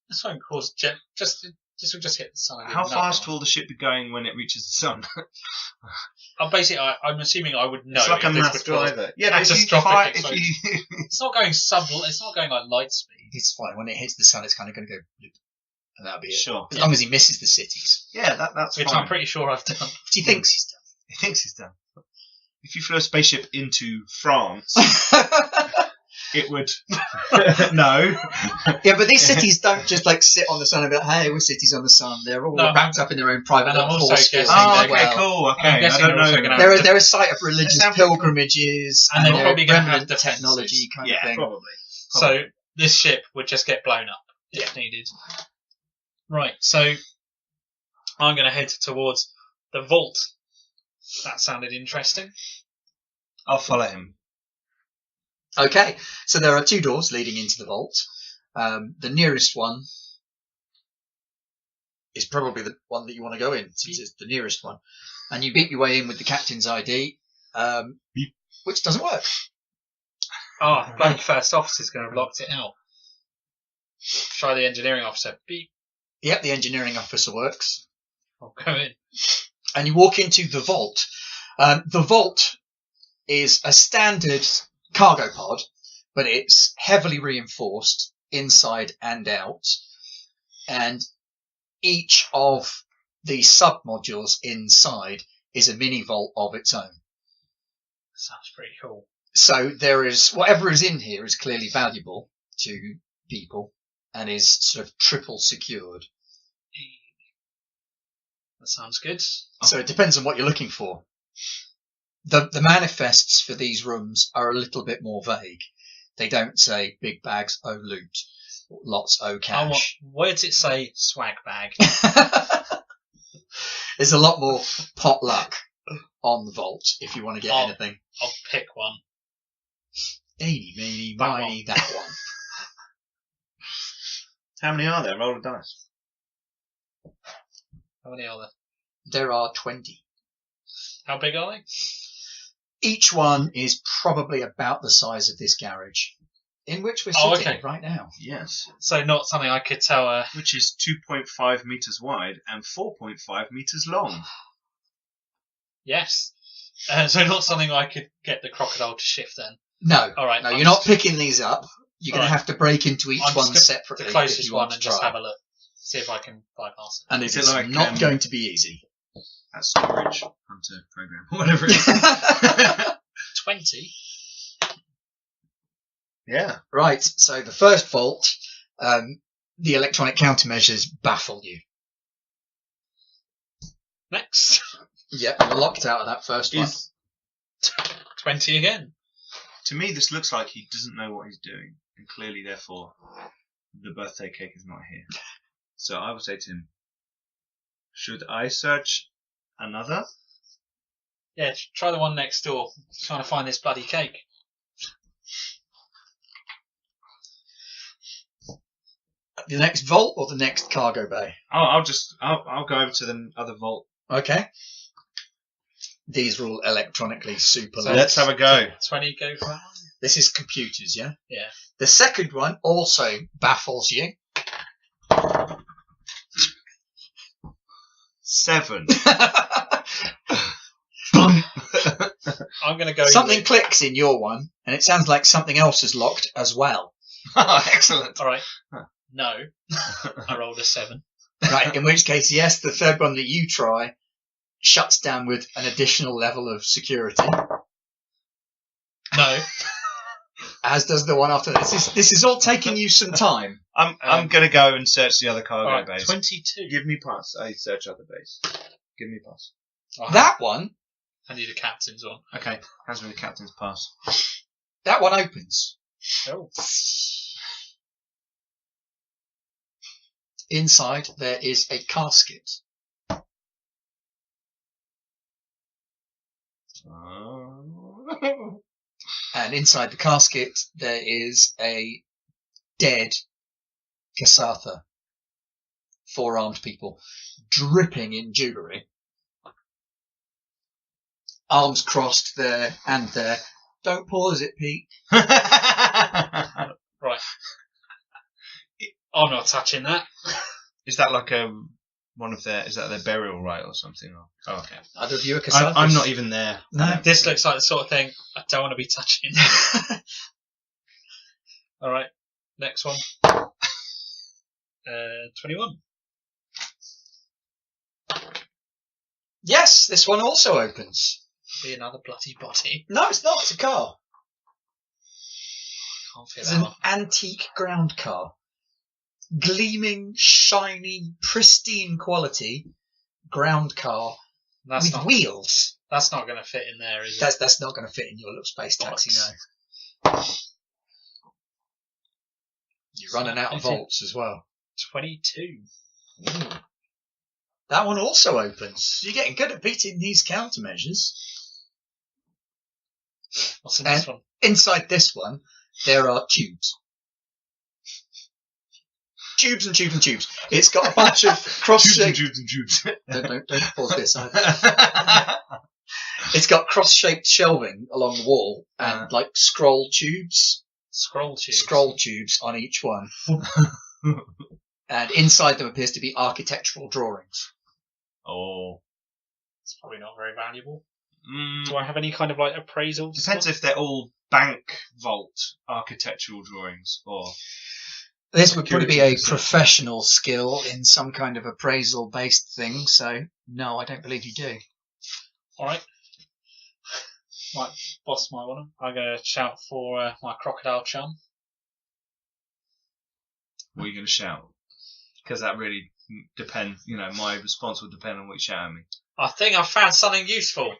This one caused just will just hit the sun. How fast will the ship be going when it reaches the sun? Basically, I'm assuming I would know. It's like a if this mass would cause driver. Yeah, but if you catastrophic fire, explosion. if you It's not going It's not going like light speed. It's fine. When it hits the sun, it's kind of going to go bloop, and that'll be it. sure, As long as he misses the cities. yeah, that's Which fine. I'm pretty sure I've done. Which he thinks he's He thinks he's done. If you flew a spaceship into France, done. it would no. Yeah, but these cities don't just like sit on the sun and be like, hey, we're cities on the sun. They're all No. wrapped up in their own private And I'm little also force field. guessing Oh, they- okay, well. cool. Okay, I'm guessing I don't they're also know. gonna- They're a site of religious sound pretty cool. pilgrimages And they're they're probably gonna have remnant defences. technology kind Yeah, of thing. probably. So this ship would just get blown up if needed. Right. So I'm going to head towards the vault. That sounded interesting. I'll follow him. Okay, so there are 2 doors leading into the vault. The nearest one is probably the one that you want to go in, since it's the nearest one. And you beat your way in with the captain's ID, which doesn't work. Oh, bloody first officer's going to have locked it out. Try the engineering officer. Beep. Yep, the engineering officer works. I'll go in. And you walk into the vault. The vault is a standard cargo pod, but it's heavily reinforced inside and out. And each of the sub-modules inside is a mini vault of its own. Sounds pretty cool. So there is, whatever is in here is clearly valuable to people. and is sort of triple secured. That sounds good. So it depends on what you're looking for. The manifests for these rooms are a little bit more vague. They don't say big bags, oh loot, lots, oh cash. Where does it say swag bag? There's a lot more potluck on the vault if you want to get anything. I'll pick one. Eeny, meeny, That miny, that one. How many are there? Roll a dice. How many are there? There are 20. How big are they? Each one is probably about the size of this garage in which we're sitting right now. Yes. So not something I could tell. Which is 2.5 metres wide and 4.5 metres long. Yes. So not something I could get the crocodile to shift then. No. All right. No, you're not picking these up. You're going to have to break into each one separately. The closest if you one want and to just try. have a look. See if I can bypass it. And it Is it is like, not going to be easy. That storage hunter program, whatever it is. 20? Yeah. Right, so the first vault, the electronic countermeasures baffle you. Next. Yep, you're locked out of that first one. 20 again. To me, this looks like he doesn't know what he's doing, and clearly, therefore, the birthday cake is not here. So I will say to him, should I search another? Yeah, try the one next door. Trying to find this bloody cake. The next vault or the next cargo bay? I'll go over to the other vault. Okay. These are all electronically super So locked. Let's have a go. 20 go for that one? This is computers, yeah? Yeah. The second one also baffles you. 7. I'm going to go. Something clicks in your one, and it sounds like something else is locked as well. Excellent. All right. No. I rolled a 7. Right, in which case, yes, the third one that you try shuts down with an additional level of security, No. as does the one after this. This is all taking you some time. I'm going to go and search the other cargo All right, bays. 22. Give me pass. I search other bays. Give me pass. That one, I need a captain's one. Okay. Hands me the captain's pass. that one opens. Oh. Inside there is a casket. And inside the casket there is a dead Kasatha. 4 armed people, dripping in jewellery. Arms crossed there and there. Don't pause it, Pete. Right. I'm not touching that. Is that like one of their? Is that their burial rite or something? Oh, okay. Either of you are Kasathas? I'm not even there. No. This looks like the sort of thing I don't want to be touching. All right. Next one. 21. Yes, this one also opens. Be another bloody body. No, it's not. It's a car. Can't fit It's that an one. antique ground car. Gleaming, shiny, pristine quality ground car That's with not. wheels. That's not going to fit in there, is it? That's not going to fit in your little space taxi, Box. no. You're running out of volts as well. 22. That one also opens. You're getting good at beating these countermeasures. What's in this And- one? Inside this one, there are tubes. Tubes and tubes and tubes. It's got a bunch of cross-shaped... Tubes. Don't pause this. It's got cross-shaped shelving along the wall and like scroll tubes Scroll tubes. on each one. And inside them appears to be architectural drawings. Oh. It's probably not very valuable. Mm, Do I have any kind of like appraisal? depends if they're all bank vault architectural drawings or. This would probably be a Security. professional skill in some kind of appraisal-based thing, so no, I don't believe you do. Alright. Right, boss my one. I'm going to shout for my crocodile chum. Or are you going to shout? Because that really depends. You know, my response will depend on what you shout at me. I think I found something useful.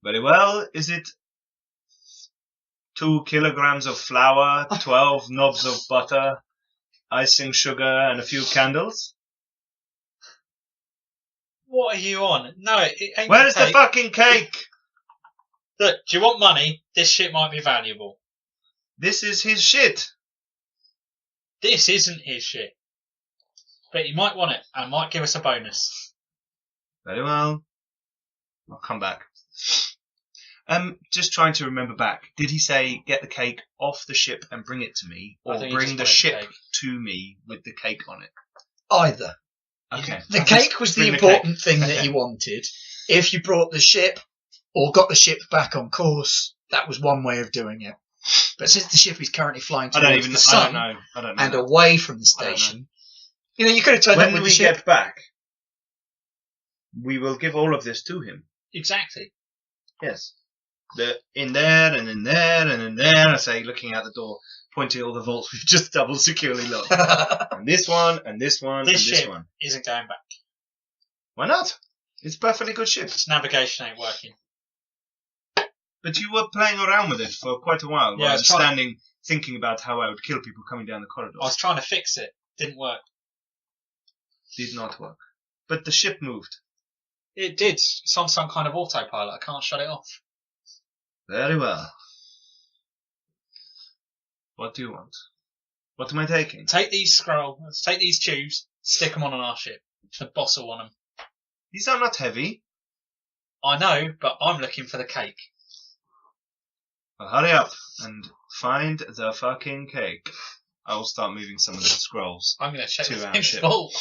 Very well. Is it 2 kilograms of flour, 12 knobs of butter, icing sugar, and a few candles? What are you on? No, it ain't. Where's the cake. fucking cake? Look, do you want money? This shit might be valuable. This is his shit. This isn't his shit. But he might want it and might give us a bonus. Very well. I'll come back. Just trying to remember back. Did he say get the cake off the ship and bring it to me, I or think he bring just the wanted ship the cake. to me with the cake on it? Either. Okay. The Just cake was the bring important thing that Okay. he wanted. If you brought the ship or got the ship back on course, that was one way of doing it. But since the ship is currently flying I towards don't even. the I sun don't know. I don't know. and that. away from the I don't know. station, you could have turned up When with we the ship. get back, we will give all of this to him. Exactly. Yes. In there and in there and in there. I say, looking out the door, pointing at all the vaults we've just double securely locked. And this one, and this one, This and this ship one. isn't going back. Why not? It's a perfectly good ship. Its navigation ain't working. But you were playing around with it for quite a while, Yeah, while I I was was trying- standing thinking about how I would kill people coming down the corridor. I was trying to fix it. Didn't work. Did not work. But the ship moved. It did. It's on some kind of autopilot. I can't shut it off. Very well. What do you want? What am I taking? Take these take these tubes, stick them on our ship. The boss will want them. These are not heavy. I know, but I'm looking for the cake. Well, hurry up and find the fucking cake. I will start moving some of the scrolls. I'm going to check To the our thing's ship. full.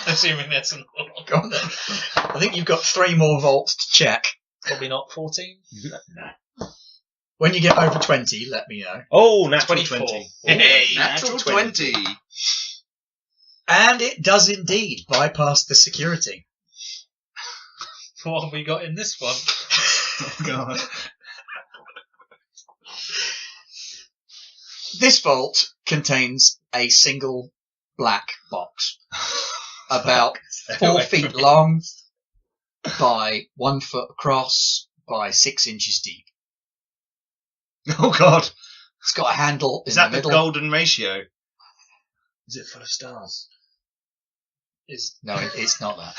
Assuming there's some. Go on then. I think you've got 3 more volts to check. Probably not 14. When you get over 20, let me know. Oh, natural 24. 20. Hey, natural natural 20. And it does indeed bypass the security. What have we got in this one? Oh, God. This vault contains a single black box, about 4 feet long by 1 foot across by 6 inches deep. Oh, God. It's got a handle in Is that the the middle. golden ratio? Is it full of stars? No, it's not that.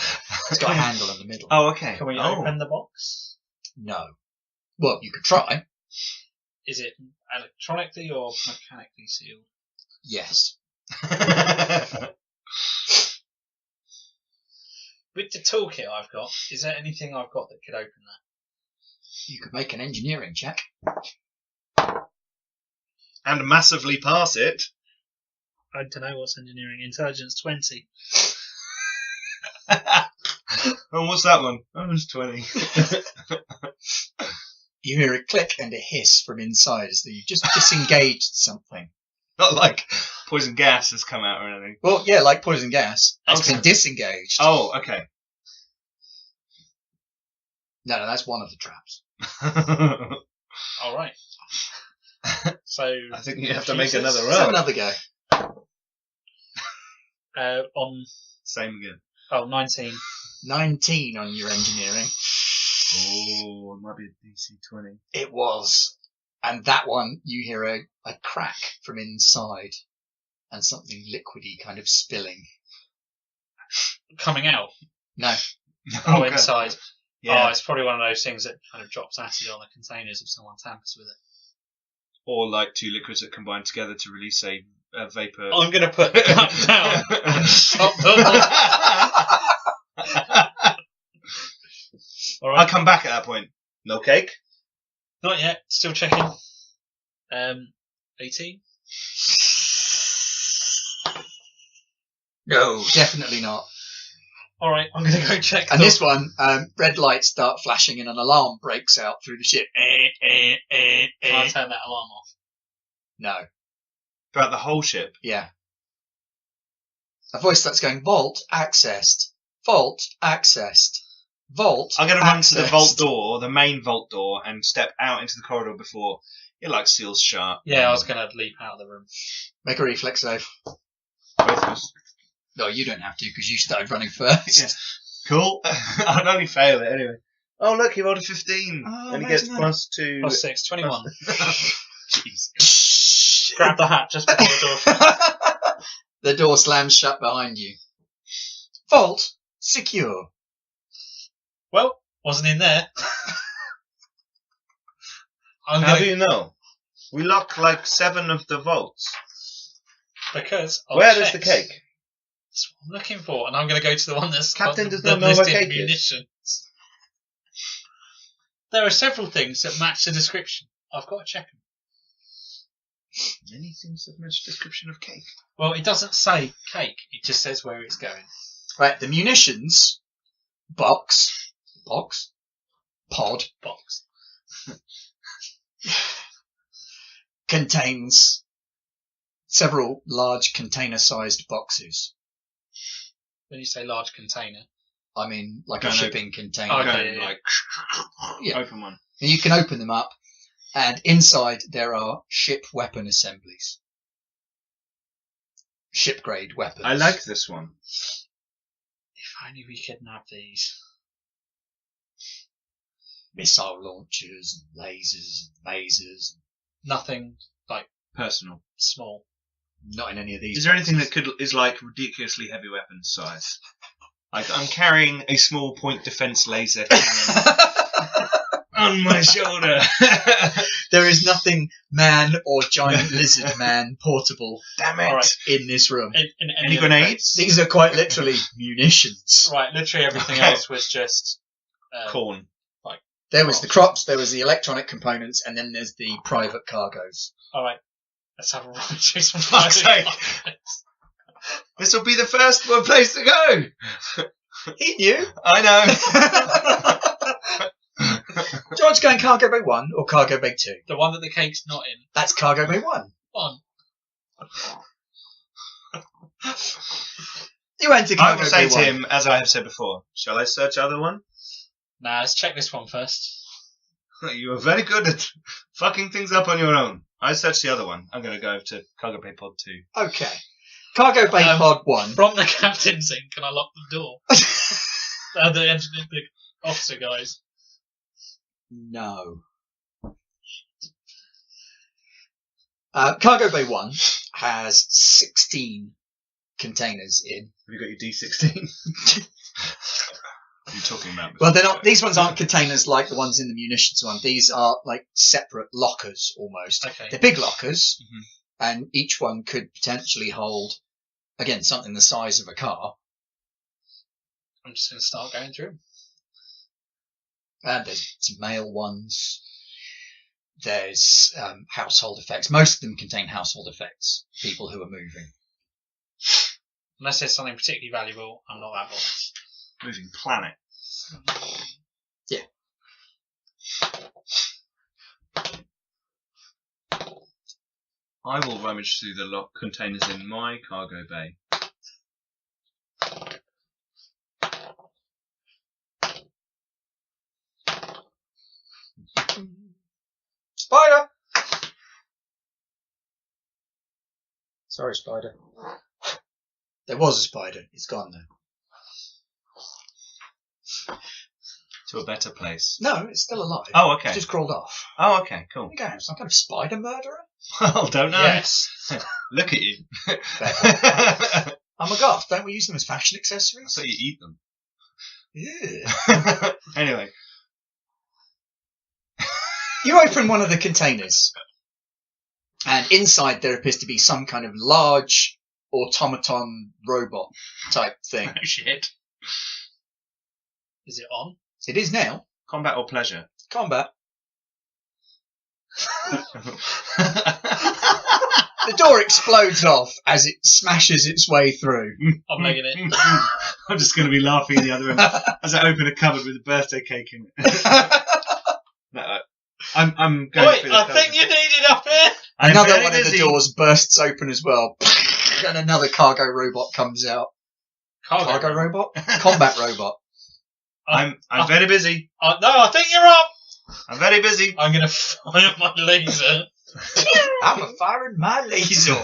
It's got a handle in the middle. Oh, okay. Can we oh. open the box? No. Well, you could try. Is it electronically or mechanically sealed? Yes. With the toolkit I've got, is there anything I've got that could open that? You could make an engineering check. And massively pass it. I don't know what's engineering. Intelligence 20. And what's that one? Oh, it's 20. You hear a click and a hiss from inside as though you've just disengaged something. Not like poison gas has come out or anything. Well, yeah, like poison gas. It's Okay. been disengaged. Oh, okay. No, that's one of the traps. All right. So I think you have to make another Let's have roll. another go. on Same again. 19. 19 on your engineering. Oh, it might be a DC 20. It was. And that one, you hear a crack from inside and something liquidy kind of spilling. Coming out. No. Oh, Okay. inside. Oh, Yeah. it's probably one of those things that kind of drops acid on the containers if someone tampers with it. Or like 2 liquids that combine together to release a vapor. I'm going to put the cup down and stop the. All I'll right. come back at that point. No cake? Not yet. Still checking. 18. No, definitely not. All right. I'm going to go check. And the- this one, red lights start flashing and an alarm breaks out through the ship. Can I turn that alarm off? No. Throughout the whole ship. Yeah. A voice starts going, vault accessed. Vault accessed. Vault I'm going to run to the accessed." vault door, the main vault door, and step out into the corridor before it like seals shut. Yeah, I was going to leap out of the room. Make a reflex save. first. No, you don't have to because you started running first. Yeah. Cool. I'd only fail it anyway. Oh, look, he rolled a 15. Oh, and he gets amazing, +2. Plus 6, 21. Jeez. Grab the hat just before the door shuts. The door slams shut behind you. Vault secure. Well, wasn't in there. How do you know? We lock like 7 of the vaults. Because Where is the cake? That's what I'm looking for, and I'm going to go to the one that's Captain got does the not know where listed cake is. munitions. There are several things that match the description. I've got to check them. Many things that match description of cake. Well, it doesn't say cake. It just says where it's going. Right, the munitions pod Box. contains several large container-sized boxes. When you say large container. I mean, like Go a and shipping container. Okay, Go and, yeah. like, Yeah. open one. And you can open them up, and inside there are ship weapon assemblies. Ship-grade weapons. I like this one. If only we could have these. Missile launchers, and lasers, and lasers. Nothing Personal. small. Not in any of these. Is there anything boxes. that is like ridiculously heavy weapon size? Like I'm carrying a small point defense laser cannon on my shoulder. There is nothing man or giant lizard man portable Damn it! All right. in this room. In Any of the grenades? These are quite literally munitions. crates. Right, literally everything Okay. else was just Corn. There was the crops, there was the electronic components, and then there's the private cargoes. Alright, let's have a rummage through some Fuck's sake. This will be the first one place to go. He knew. I know. Do you want to go in cargo bay 1 or cargo bay 2? The one that the cake's not in. That's cargo bay 1. On. You enter I cargo will say bay to 1. him, as I have said before, shall I search other one? Nah, let's check this one first. You are very good at fucking things up on your own. I searched the other one. I'm going to go to Cargo Bay Pod 2. Okay. Cargo bay pod 1. From the captain's in, can I lock the door? The officer guys. No. Cargo bay 1 has 16 containers in. Have you got your D16? What are you talking about? Well, they're not. These ones aren't containers like the ones in the munitions one. These are like separate lockers almost. Okay. They're big lockers, Mhm. and each one could potentially hold, again, something the size of a car. I'm just going to start going through them. And there's some mail ones. There's household effects. Most of them contain household effects. People who are moving. Unless there's something particularly valuable, I'm not that bothered. Moving planet. Yeah. I will rummage through the lock containers in my cargo bay. Spider! Sorry, Spider. There was a spider. It's gone now. To a better place. No, it's still alive. Oh, okay. It's just crawled off. Oh, okay, cool. There you go. Some kind of spider murderer? Well, don't know. Yes. Look at you. Fair. Oh my god, don't we use them as fashion accessories? So you eat them. Yeah. Anyway. You open one of the containers, and inside there appears to be some kind of large automaton robot type thing. Oh shit. Is it on? It is now. Combat or pleasure? Combat. The door explodes off as it smashes its way through. I'm making it. I'm just going to be laughing in the other room as I open a cupboard with a birthday cake in it. No, I'm going Wait, through the I think you need it up here. I'm Another very one of the busy. doors bursts open as well. And another cargo robot comes out. Cargo robot? Combat robot. I'm very busy. No, I think you're up. I'm very busy. I'm going to fire my laser. I'm a firing my laser.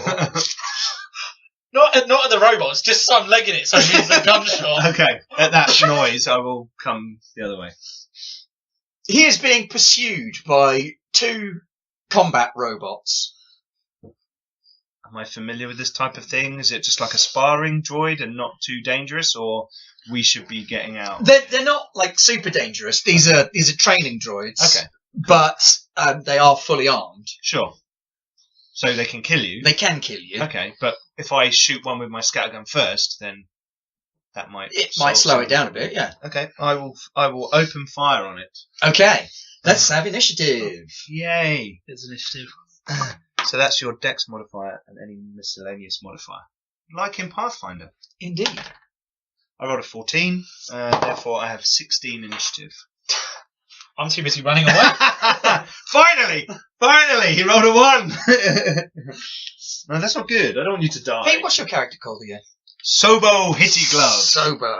Not at the robots, just some legging it so it means the gunshot. Okay, at that noise, I will come the other way. He is being pursued by 2 combat robots. Am I familiar with this type of thing? Is it just like a sparring droid and not too dangerous, or we should be getting out? They're not like super dangerous. These are training droids. Okay. But they are fully armed. Sure. So they can kill you? They can kill you. Okay, but if I shoot one with my scattergun first, then that might... It might slow it down a bit, yeah. Okay, I will open fire on it. Okay, let's have initiative. Yay! There's initiative. So that's your dex modifier and any miscellaneous modifier. Like in Pathfinder. Indeed. I rolled a 14, therefore I have 16 initiative. I'm too busy running away. Finally! He rolled a 1! No, that's not good. I don't want you to die. Hey, what's your character called again? Sobo Hitty Glove. Sobo.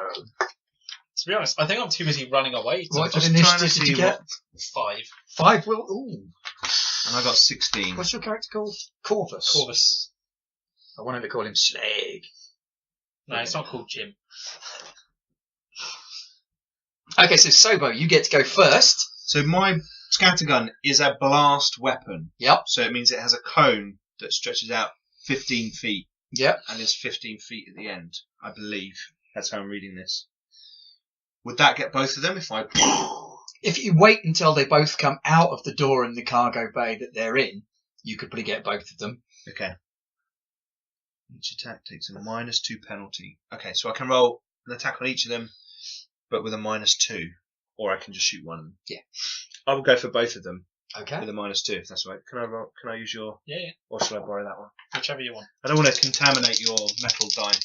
To be honest, I think I'm too busy running away. What just initiative trying to did you see get? 5. 5 will. Ooh. And I got 16. What's your character called? Corvus. Corvus. I wanted to call him Slag. No, it's not called Jim. Okay, so Sobo, you get to go first. So my scattergun is a blast weapon. Yep. So it means it has a cone that stretches out 15 feet Yep. and is 15 feet at the end, I believe. That's how I'm reading this. Would that get both of them if I... If you wait until they both come out of the door in the cargo bay that they're in, you could probably get both of them. Okay. Each attack takes a -2 penalty. Okay, so I can roll an attack on each of them, but with a -2. Or I can just shoot one of them. Yeah. I will go for both of them Okay. with a -2, if that's all right. Can I use your... Yeah. Or shall I borrow that one? Whichever you want. I don't want to contaminate your metal die.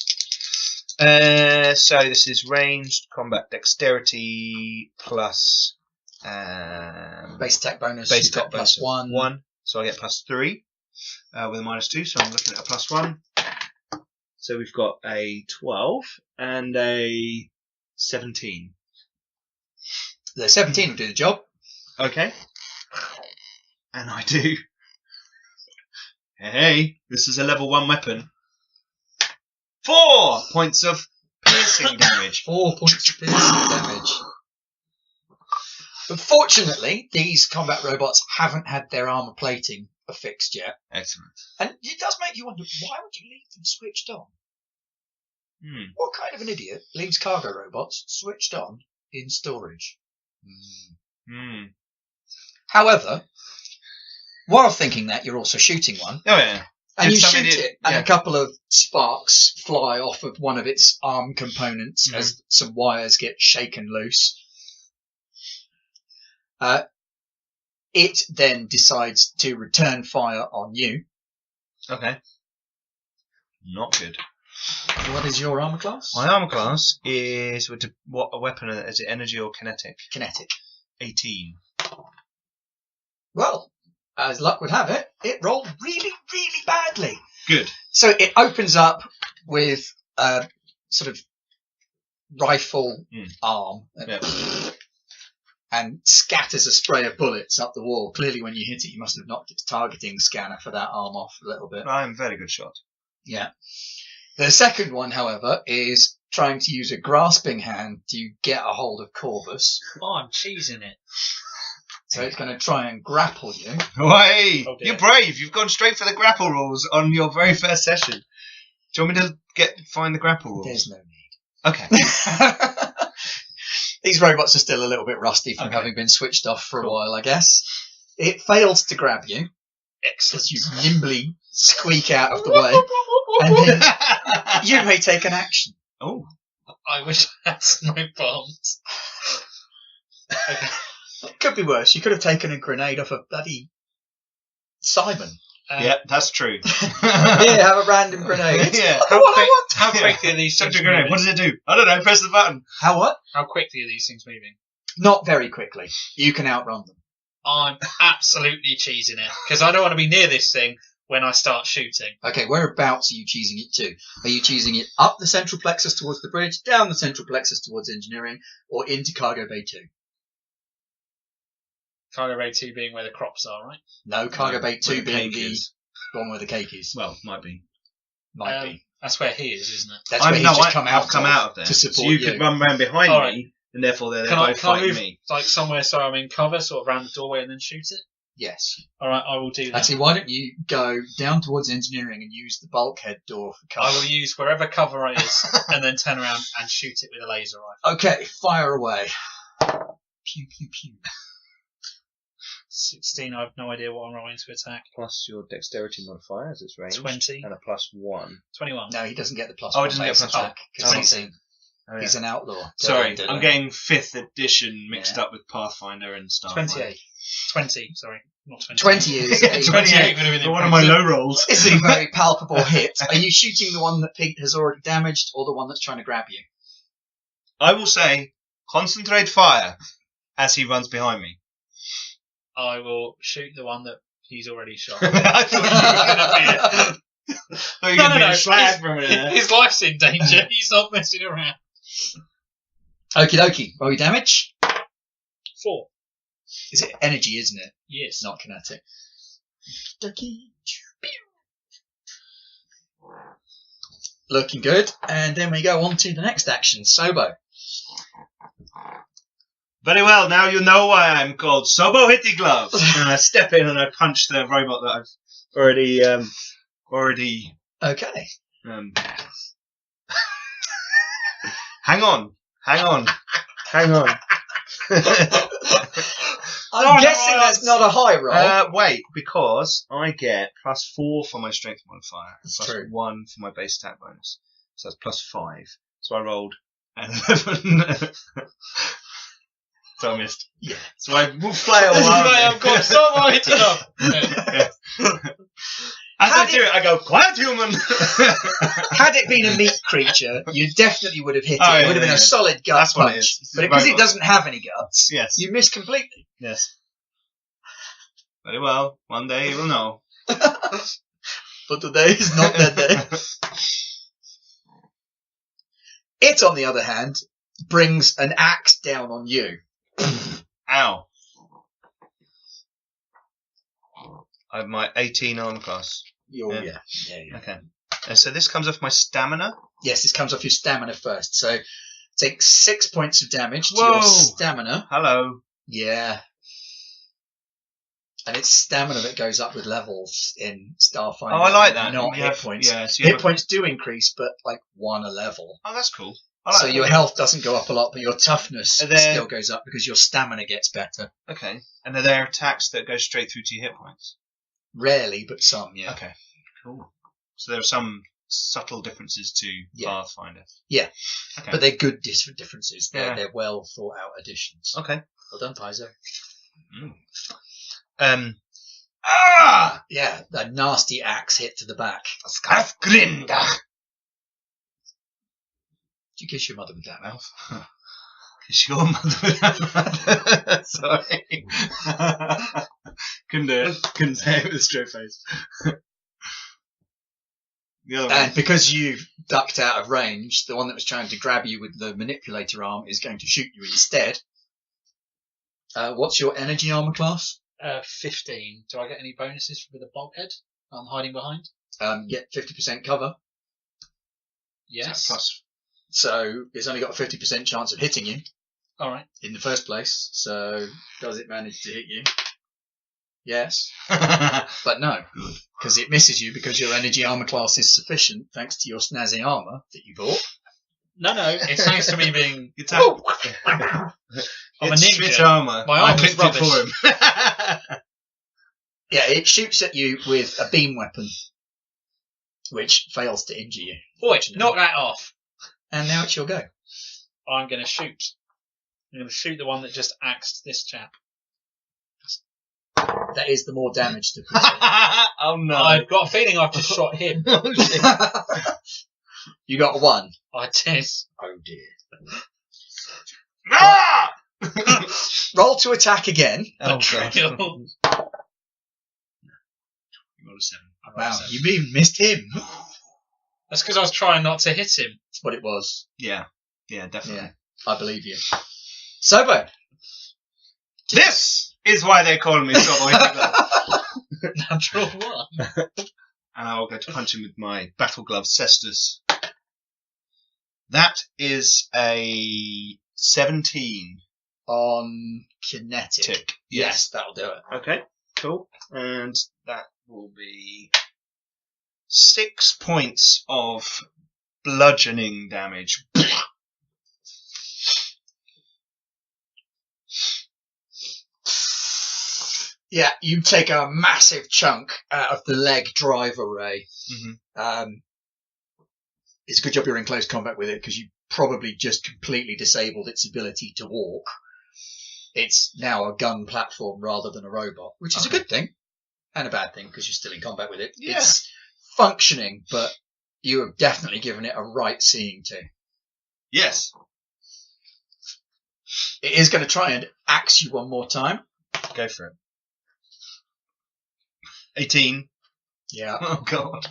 So this is ranged combat dexterity plus Base attack bonus. base You've got attack bonus plus of 1. so I get +3 with a -2. So I'm looking at a +1. So we've got a 12 and a 17. The 17 will do the job. Okay, and I do. Hey, this is a level 1 weapon. 4 points of piercing damage. 4 points of piercing damage. Unfortunately, these combat robots haven't had their armor plating affixed yet. Excellent. And it does make you wonder, why would you leave them switched on? What kind of an idiot leaves cargo robots switched on in storage? However, while thinking that, you're also shooting one. Oh yeah. And If you somebody shoot did- it, and yeah. a couple of sparks fly off of one of its arm components as some wires get shaken loose. It then decides to return fire on you. Okay. Not good. What is your armor class? My armor class is what a weapon is it? Energy or kinetic? Kinetic. 18. Well, as luck would have it, it rolled really, really badly. Good. So it opens up with a sort of rifle arm and scatters a spray of bullets up the wall. Clearly, when you hit it, you must have knocked its targeting scanner for that arm off a little bit. I am a very good shot. Yeah. The second one, however, is trying to use a grasping hand to get a hold of Corvus. Oh, I'm cheesing it. So it's going to try and grapple you. Hey, Oh, dear. you're brave. You've gone straight for the grapple rules on your very first session. Do you want me to find the grapple rules? There's no need. Okay. These robots are still a little bit rusty from having been switched off for a while, I guess. It fails to grab you Excellent. as you nimbly squeak out of the way, and then you may take an action. Oh. I wish I had smoke bombs. Okay. It could be worse. You could have taken a grenade off a bloody Simon. Yeah, that's true. Here, have a random grenade. Yeah. How quickly are these Such things a grenade. moving? What does it do? I don't know. Press the button. How what? How quickly are these things moving? Not very quickly. You can outrun them. I'm absolutely cheesing it because I don't want to be near this thing when I start shooting. Okay, whereabouts are you choosing it to? Are you choosing it up the central plexus towards the bridge, down the central plexus towards engineering, or into Cargo Bay 2? Cargo Bay 2 being where the crops are, right? No, Cargo Bay 2 Where the being cake the is. one where the cake is. Well, might be. Might be. That's where he is, isn't it? That's where he's just come out. I've come out of there. to support so you could run round behind Alright. me, and therefore they're Can I both fighting move me. like somewhere so I'm in cover, sort of around the doorway, and then shoot it? Yes. All right, I will do that. Actually, why don't you go down towards engineering and use the bulkhead door for cover? I will use wherever cover is, and then turn around and shoot it with a laser rifle. Okay, fire away. Pew pew pew. 16. I have no idea what I'm rolling to attack. Plus your dexterity modifier as it's ranged. 20. And a +1. 21. No, he doesn't get the plus Oh, he one doesn't get base plus one. attack, 'cause Oh, he's an outlaw. Sorry, Dun, I'm dun, getting 5th edition mixed up with Pathfinder and Starfinder. 28. 20. Sorry, not 20. 20 is a 28 would have been One of my impressive. low rolls. It's a very palpable hit. Are you shooting the one that Pete has already damaged, or the one that's trying to grab you? I will say, concentrate fire as he runs behind me. I will shoot the one that he's already shot. I thought you were going to be a slag from it. His life's in danger. He's not messing around. Okie dokie. Roll your damage. 4. Is it energy, isn't it? Yes. Not kinetic. Dokie. Looking good. And then we go on to the next action. Sobo. Very well, now you know why I'm called Sobo Hitty Gloves. And I step in and I punch the robot that I've already Okay. Hang on. I'm guessing that's not a high roll. Wait, because I get +4 for my strength modifier, and That's true. +1 for my base attack bonus. So that's +5. So I rolled an 11. So I missed. Yeah. So I will flail Right, of course. Stop my hitting up. As I do it, I go, quiet human! Had it been a meat creature, you definitely would have hit it. Oh, It yeah, would have been yeah. a solid gut That's what it punch. is. It's But a because it robot. doesn't have any guts, Yes. you miss completely. Yes. Very well. One day you will know. But today is not that day. It, on the other hand, brings an axe down on you. Ow. I have my 18 arm class. Yeah. Okay. And so this comes off my stamina. Yes, this comes off your stamina first. So take 6 points of damage to Whoa. your stamina. Hello. Yeah. And it's stamina that goes up with levels in Starfinder. Oh, I like that. Not You hit have- points. Yeah, so you Hit have points do increase, but like 1 a level. Oh, that's cool. I like So that. your health doesn't go up a lot, but your toughness Are there- still goes up because your stamina gets better. Okay. And are there attacks that go straight through to your hit points? Rarely, but some, yeah. Okay. Cool. So there are some subtle differences to Yeah. Pathfinder. Yeah. Okay. But they're good differences. Yeah. They're well thought out additions. Okay. Well done, Paizo. Ah! Yeah, that nasty axe hit to the back. Skafgrinder! Did you kiss your mother with that mouth? Kiss your mother. Sorry. Couldn't do it. Couldn't say it with a straight face. The other one. And because you ducked out of range, the one that was trying to grab you with the manipulator arm is going to shoot you instead. What's your energy armor class? 15. Do I get any bonuses with a bulkhead I'm hiding behind? Get 50% cover. Yes. Plus. So it's only got a 50% chance of hitting you All right. in the first place. So does it manage to hit you? Yes. But no. Because it misses you because your energy armor class is sufficient thanks to your snazzy armor that you bought. No, it's thanks to me being. It's I'm a it's ninja. switch armor. My I armor's clicked it rubbish. for him. Yeah, it shoots at you with a beam weapon, which fails to injure you. Boy, knock that off. And now it's your go. I'm going to shoot. I'm going to shoot the one that just axed this chap. That is the more damage to Oh no. I've got a feeling I've just shot him. Oh, shit. You got a 1. I did. Oh dear. Ah! Roll to attack again. Oh, Betrayal. gosh. You rolled a 7. I rolled a Wow, 7. you even missed him. That's because I was trying not to hit him. That's what it was. Yeah, definitely. Yeah, I believe you. Sobo. This is why they call me Sobo Hitler. Natural 1. And I'll go to punch him with my battle glove cestus. That is a 17. On kinetic. Tick. Yes, that'll do it. Okay, cool. And that will be 6 points of bludgeoning damage. Yeah, you take a massive chunk out of the leg drive array. Mm-hmm. It's a good job you're in close combat with it because you probably just completely disabled its ability to walk. It's now a gun platform rather than a robot, which is a good thing and a bad thing because you're still in combat with it. Yeah. It's functioning, but you have definitely given it a right seeing to. Yes. It is going to try and axe you one more time. Go for it. 18. Yeah. Oh, God.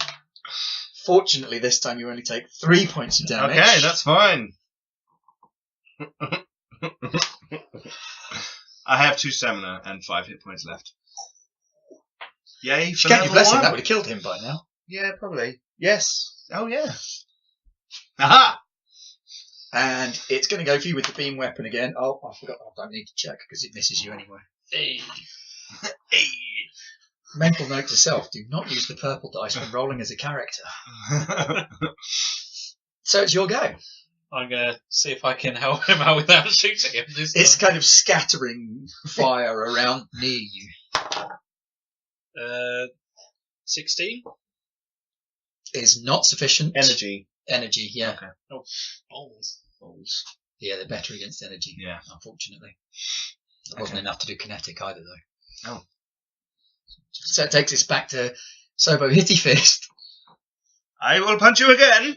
Fortunately, this time you only take 3 points of damage. Okay, that's fine. I have 2 stamina and 5 hit points left. Yay for Can't you level bless him? 1. That would have killed him by now. Yeah, probably. Yes. Oh, yeah. Aha! And it's going to go for you with the beam weapon again. Oh, I forgot. I don't need to check because it misses you anyway. Hey. Hey. Mental note to self, do not use the purple dice when rolling as a character. So it's your go. I'm going to see if I can help him out without shooting him this It's time. kind of scattering fire around near you. 16? Is not sufficient. Energy. Energy, yeah. Okay. Oh, balls. Yeah, they're better against energy, Yeah. unfortunately. It wasn't enough to do kinetic either, though. Oh. So it takes us back to Sobo Hitty Fist. I will punch you again.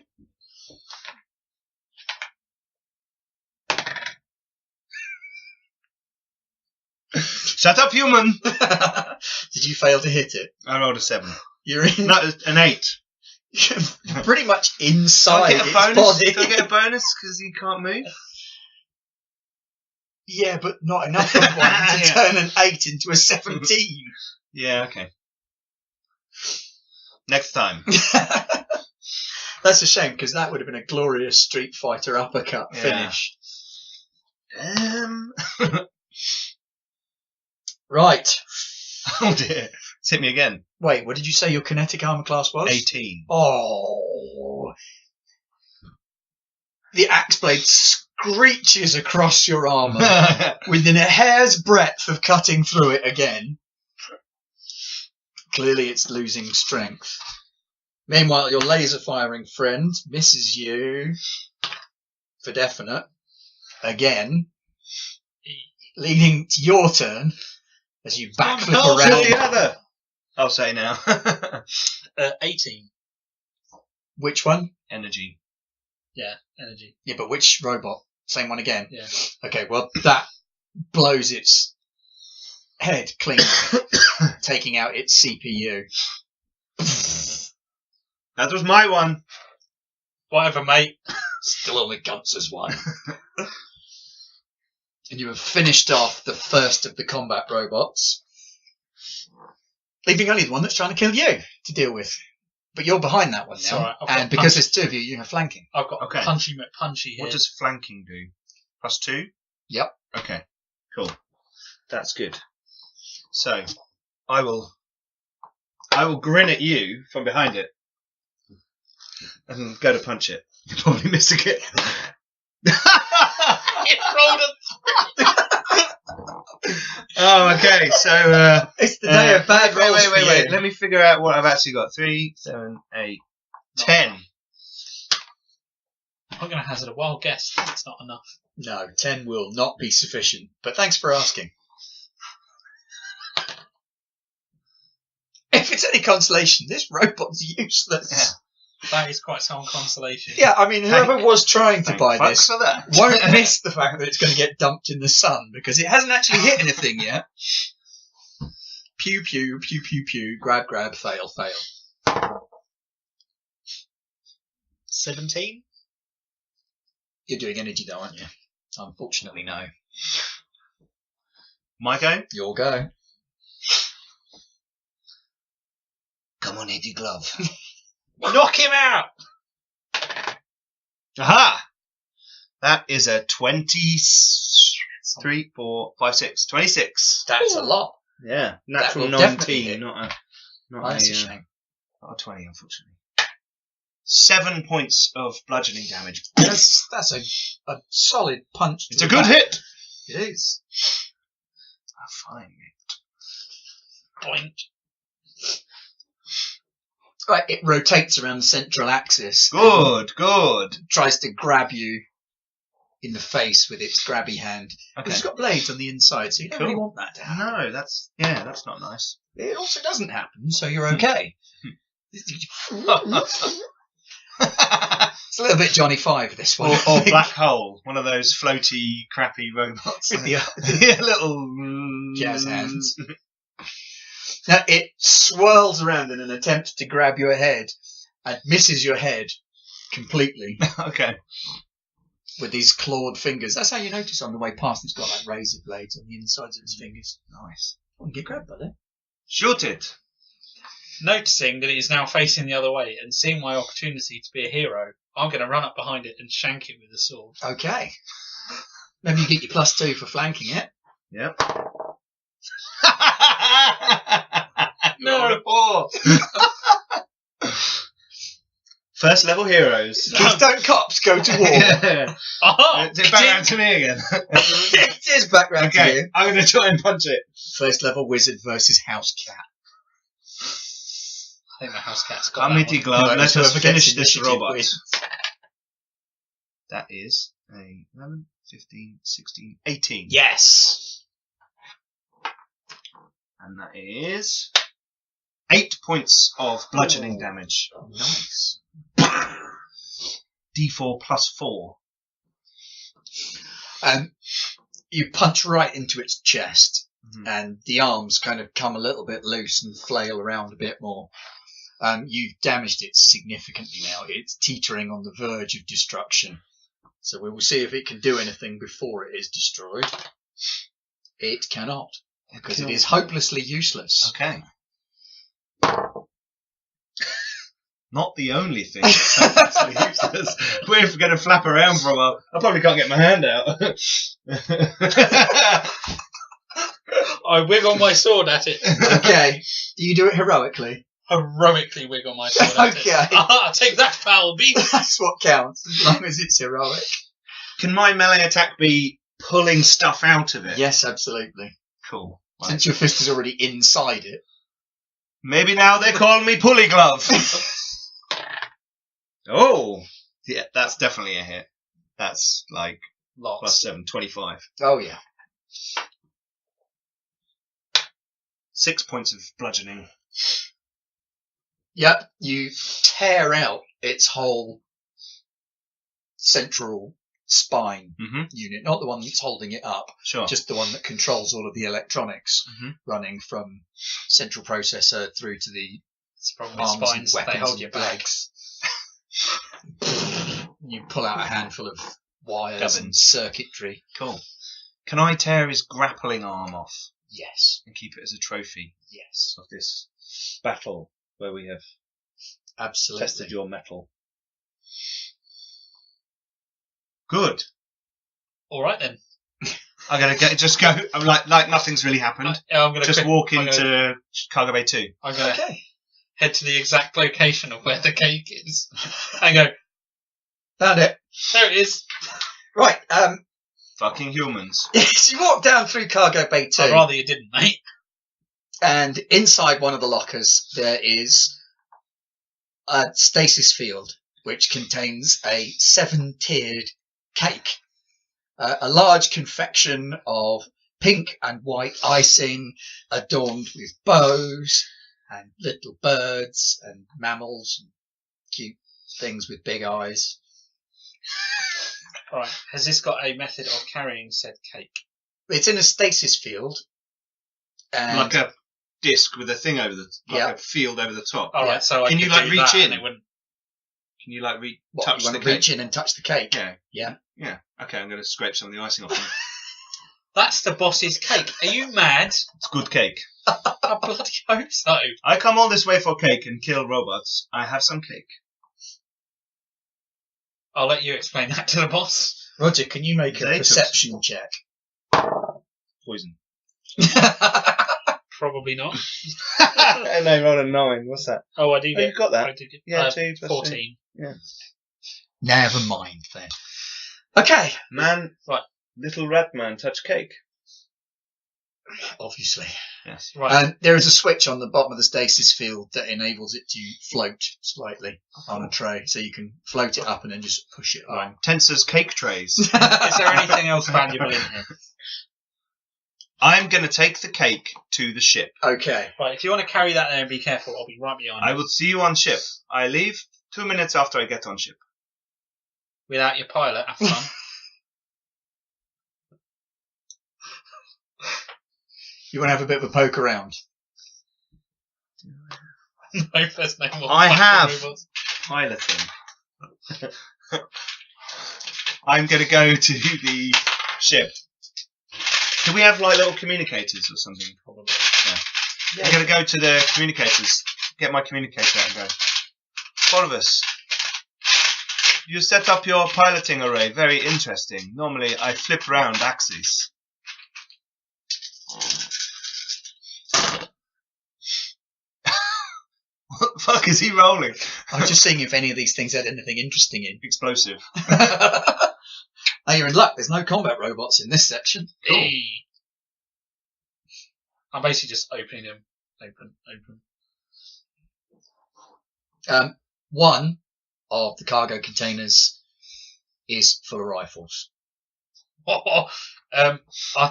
Shut up, human. Did you fail to hit it? I rolled a 7. You're in, No, an 8. you're pretty much Do I inside get a its bonus? body. Do I get a bonus because you can't move? Yeah, but not enough of one to Yeah. turn an 8 into a 17. Yeah, okay. Next time. That's a shame, because that would have been a glorious Street Fighter uppercut Yeah. finish. Um. Right. Oh dear. It's hit me again. Wait, what did you say your kinetic armor class was? 18. Oh. The axe blade screeches across your armor within a hair's breadth of cutting through it again. Clearly it's losing strength. Meanwhile, your laser firing friend misses you for definite again, leading to your turn as you backflip Oh, around. the other. I'll say now. 18. Which one? Energy. Yeah, energy. Yeah, but which robot? Same one again? Yeah. Okay, well, that blows its head clean, taking out its CPU. That was my one. Whatever, mate. Still only counts as one. And you have finished off the first of the combat robots, leaving only the one that's trying to kill you to deal with. But you're behind that one It's now, all right, I've got and because there's 2 of you, you have flanking. I've got Okay. punchy McPunchy here. What does flanking do? +2? Yep. Okay. Cool. That's good. So, I will grin at you from behind it and go to punch it. You're probably missing it. It rolled Oh, okay. So, It's the day of bad rolls for wait. you. Let me figure out what I've actually got. 3, 7, 8, 10. I'm going to hazard a wild guess. That's not enough. No, 10 will not be sufficient, but thanks for asking. If it's any consolation, this robot's useless. That is quite some consolation. Yeah, I mean, whoever was trying to Thank buy fuck this for that. won't miss the fact that it's going to get dumped in the sun, because it hasn't actually hit anything yet. Pew, pew, pew, pew, pew, grab, grab, fail, fail. 17? You're doing energy though, aren't you? Unfortunately, no. My go? Your go. Come on, hit the glove. Knock him out! Aha! That is a 23, 4, 5, 6. 26. That's a lot. Yeah. Natural will definitely 19, hit. not That's a a shame. not a 20, unfortunately. 7 points of bludgeoning damage. That's a solid punch. It's a good hit. It is. A fine hit. Boink. Right, it rotates around the central axis. Good. Tries to grab you in the face with its grabby hand. Okay. It's got blades on the inside, so you don't really want that to happen. No, that's not nice. It also doesn't happen, so you're okay. It's a little bit Johnny Five, this one. Or Black Hole, one of those floaty, crappy robots. With the little jazz hands. Now, it swirls around in an attempt to grab your head and misses your head completely Okay. with these clawed fingers. That's how you notice on the way past it's got like razor blades on the insides of its fingers. Nice. Oh, get grabbed by that. Shoot it. Noticing that it is now facing the other way and seeing my opportunity to be a hero, I'm going to run up behind it and shank it with a sword. Okay. Maybe you get your +2 for flanking it. Yep. No. Roll a 4. First level heroes. Keystone Cops go to war. Yeah. Oh, Is it back round to me again? It is back round to Okay, you. I'm going to try and punch it. First level wizard versus house cat. I think the house cat's got Come that mitty one. glove, No, let us whoever finish gets this initiative robot. wins. That is a 11, 15, 16, 18. Yes. And that is 8 points of bludgeoning Ooh. damage. Nice. D4 plus 4. You punch right into its chest, Mhm. and the arms kind of come a little bit loose and flail around a bit more. You've damaged it significantly now. It's teetering on the verge of destruction. So we will see if it can do anything before it is destroyed. It cannot, because it is hopelessly useless. Okay. Not the only thing that's hopelessly useless. We're going to flap around for a while. I probably can't get my hand out. I wiggle my sword at it. Okay. Do you do it heroically? Heroically wiggle my sword at it. Okay. Aha, take that, foul beast! That's what counts, as long as it's heroic. Can my melee attack be pulling stuff out of it? Yes, absolutely. Cool. Right. Since your fist is already inside it. Maybe now they call me Pulley Glove. Oh, yeah, that's definitely a hit. That's like Lots. +7, 25. Oh, yeah. 6 points of bludgeoning. Yep, you tear out its whole central spine Mm-hmm. unit, not the one that's holding it up, Sure. just the one that controls all of the electronics Mhm. running from central processor through to the It's probably arms and spines. They weapons hold and you back. legs. You pull out a handful of wires and Gubbins. circuitry. Cool. Can I tear his grappling arm off Yes, and keep it as a trophy yes, of this battle where we have absolutely. tested your metal? Good. All right then. I'm gonna I'm like nothing's really happened. I'm gonna Just quick- walk I'm gonna- into Cargo Bay 2. I'm gonna Okay. head to the exact location of where the cake is and go, Found it. there it is. Right, Fucking humans. so you walk down through Cargo Bay 2. I'd rather you didn't, mate. And inside one of the lockers, there is a stasis field, which contains a 7-tiered cake. A large confection of pink and white icing, adorned with bows and little birds and mammals and cute things with big eyes. Right. Has this got a method of carrying said cake? It's in a stasis field. And Like a disc with a thing over Yeah. a field over the top. All Yeah. right. So I Can you, could like, do reach that in? and it wouldn't. Can you like what, touch you want the to cake? reach in and touch the cake? Yeah. Yeah. Yeah. Okay, I'm going to scrape some of the icing off. That's the boss's cake. Are you mad? It's good cake. I bloody hope so. I come all this way for cake and kill robots. I have some cake. I'll let you explain that to the boss. Roger, can you make a Potatoes. perception check? Poison. Probably not. And I rolled a 9. What's that? Oh, I do Oh, get. you got that? I do get. Yeah, 2 plus 14. Never mind then. Okay. Man, Right. little rat man, touch cake. Obviously. Yes. Right. There is a switch on the bottom of the stasis field that enables it to float slightly on a tray, so you can float it up and then just push it Right. on. Tensor's cake trays. Is there anything else valuable in here? I'm going to take the cake to the ship. Okay. Right. If you want to carry that there and be careful, I'll be right behind you. I will see you on ship. I leave 2 minutes after I get on ship. Without your pilot, have fun. You want to have a bit of a poke around? No, there's no more. I fucking have. robots. Piloting. I'm going to go to the ship. Do we have like little communicators or something? Probably. I'm going to go to the communicators. Get my communicator out and go. Corvus, you set up your piloting array. Very interesting. Normally I flip round axes. What the fuck is he rolling? I was just seeing if any of these things had anything interesting in. Explosive. Oh, you're in luck. There's no combat robots in this section. Hey. I'm basically just opening them. Open. One of the cargo containers is full of rifles. I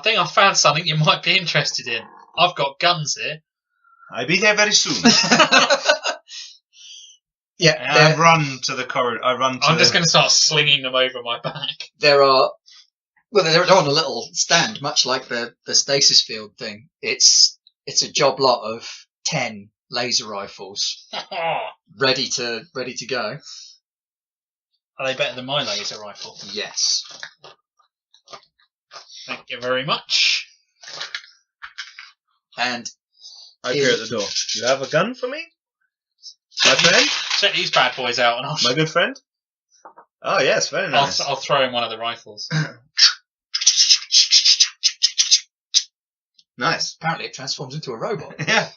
think I found something you might be interested in. I've got guns here. I'll be there very soon. Yeah, And I run to the corridor. I'm just going to start slinging them over my back. they're on a little stand, much like the stasis field thing. It's a job lot of 10 laser rifles ready to go. Are they better than my laser rifle? Yes. Thank you very much. And I appear at the door. You have a gun for me? My friend? Check these bad boys out, and My good friend? Oh, yes, very nice. I'll throw in one of the rifles. Nice. apparently it transforms into a robot. Yeah.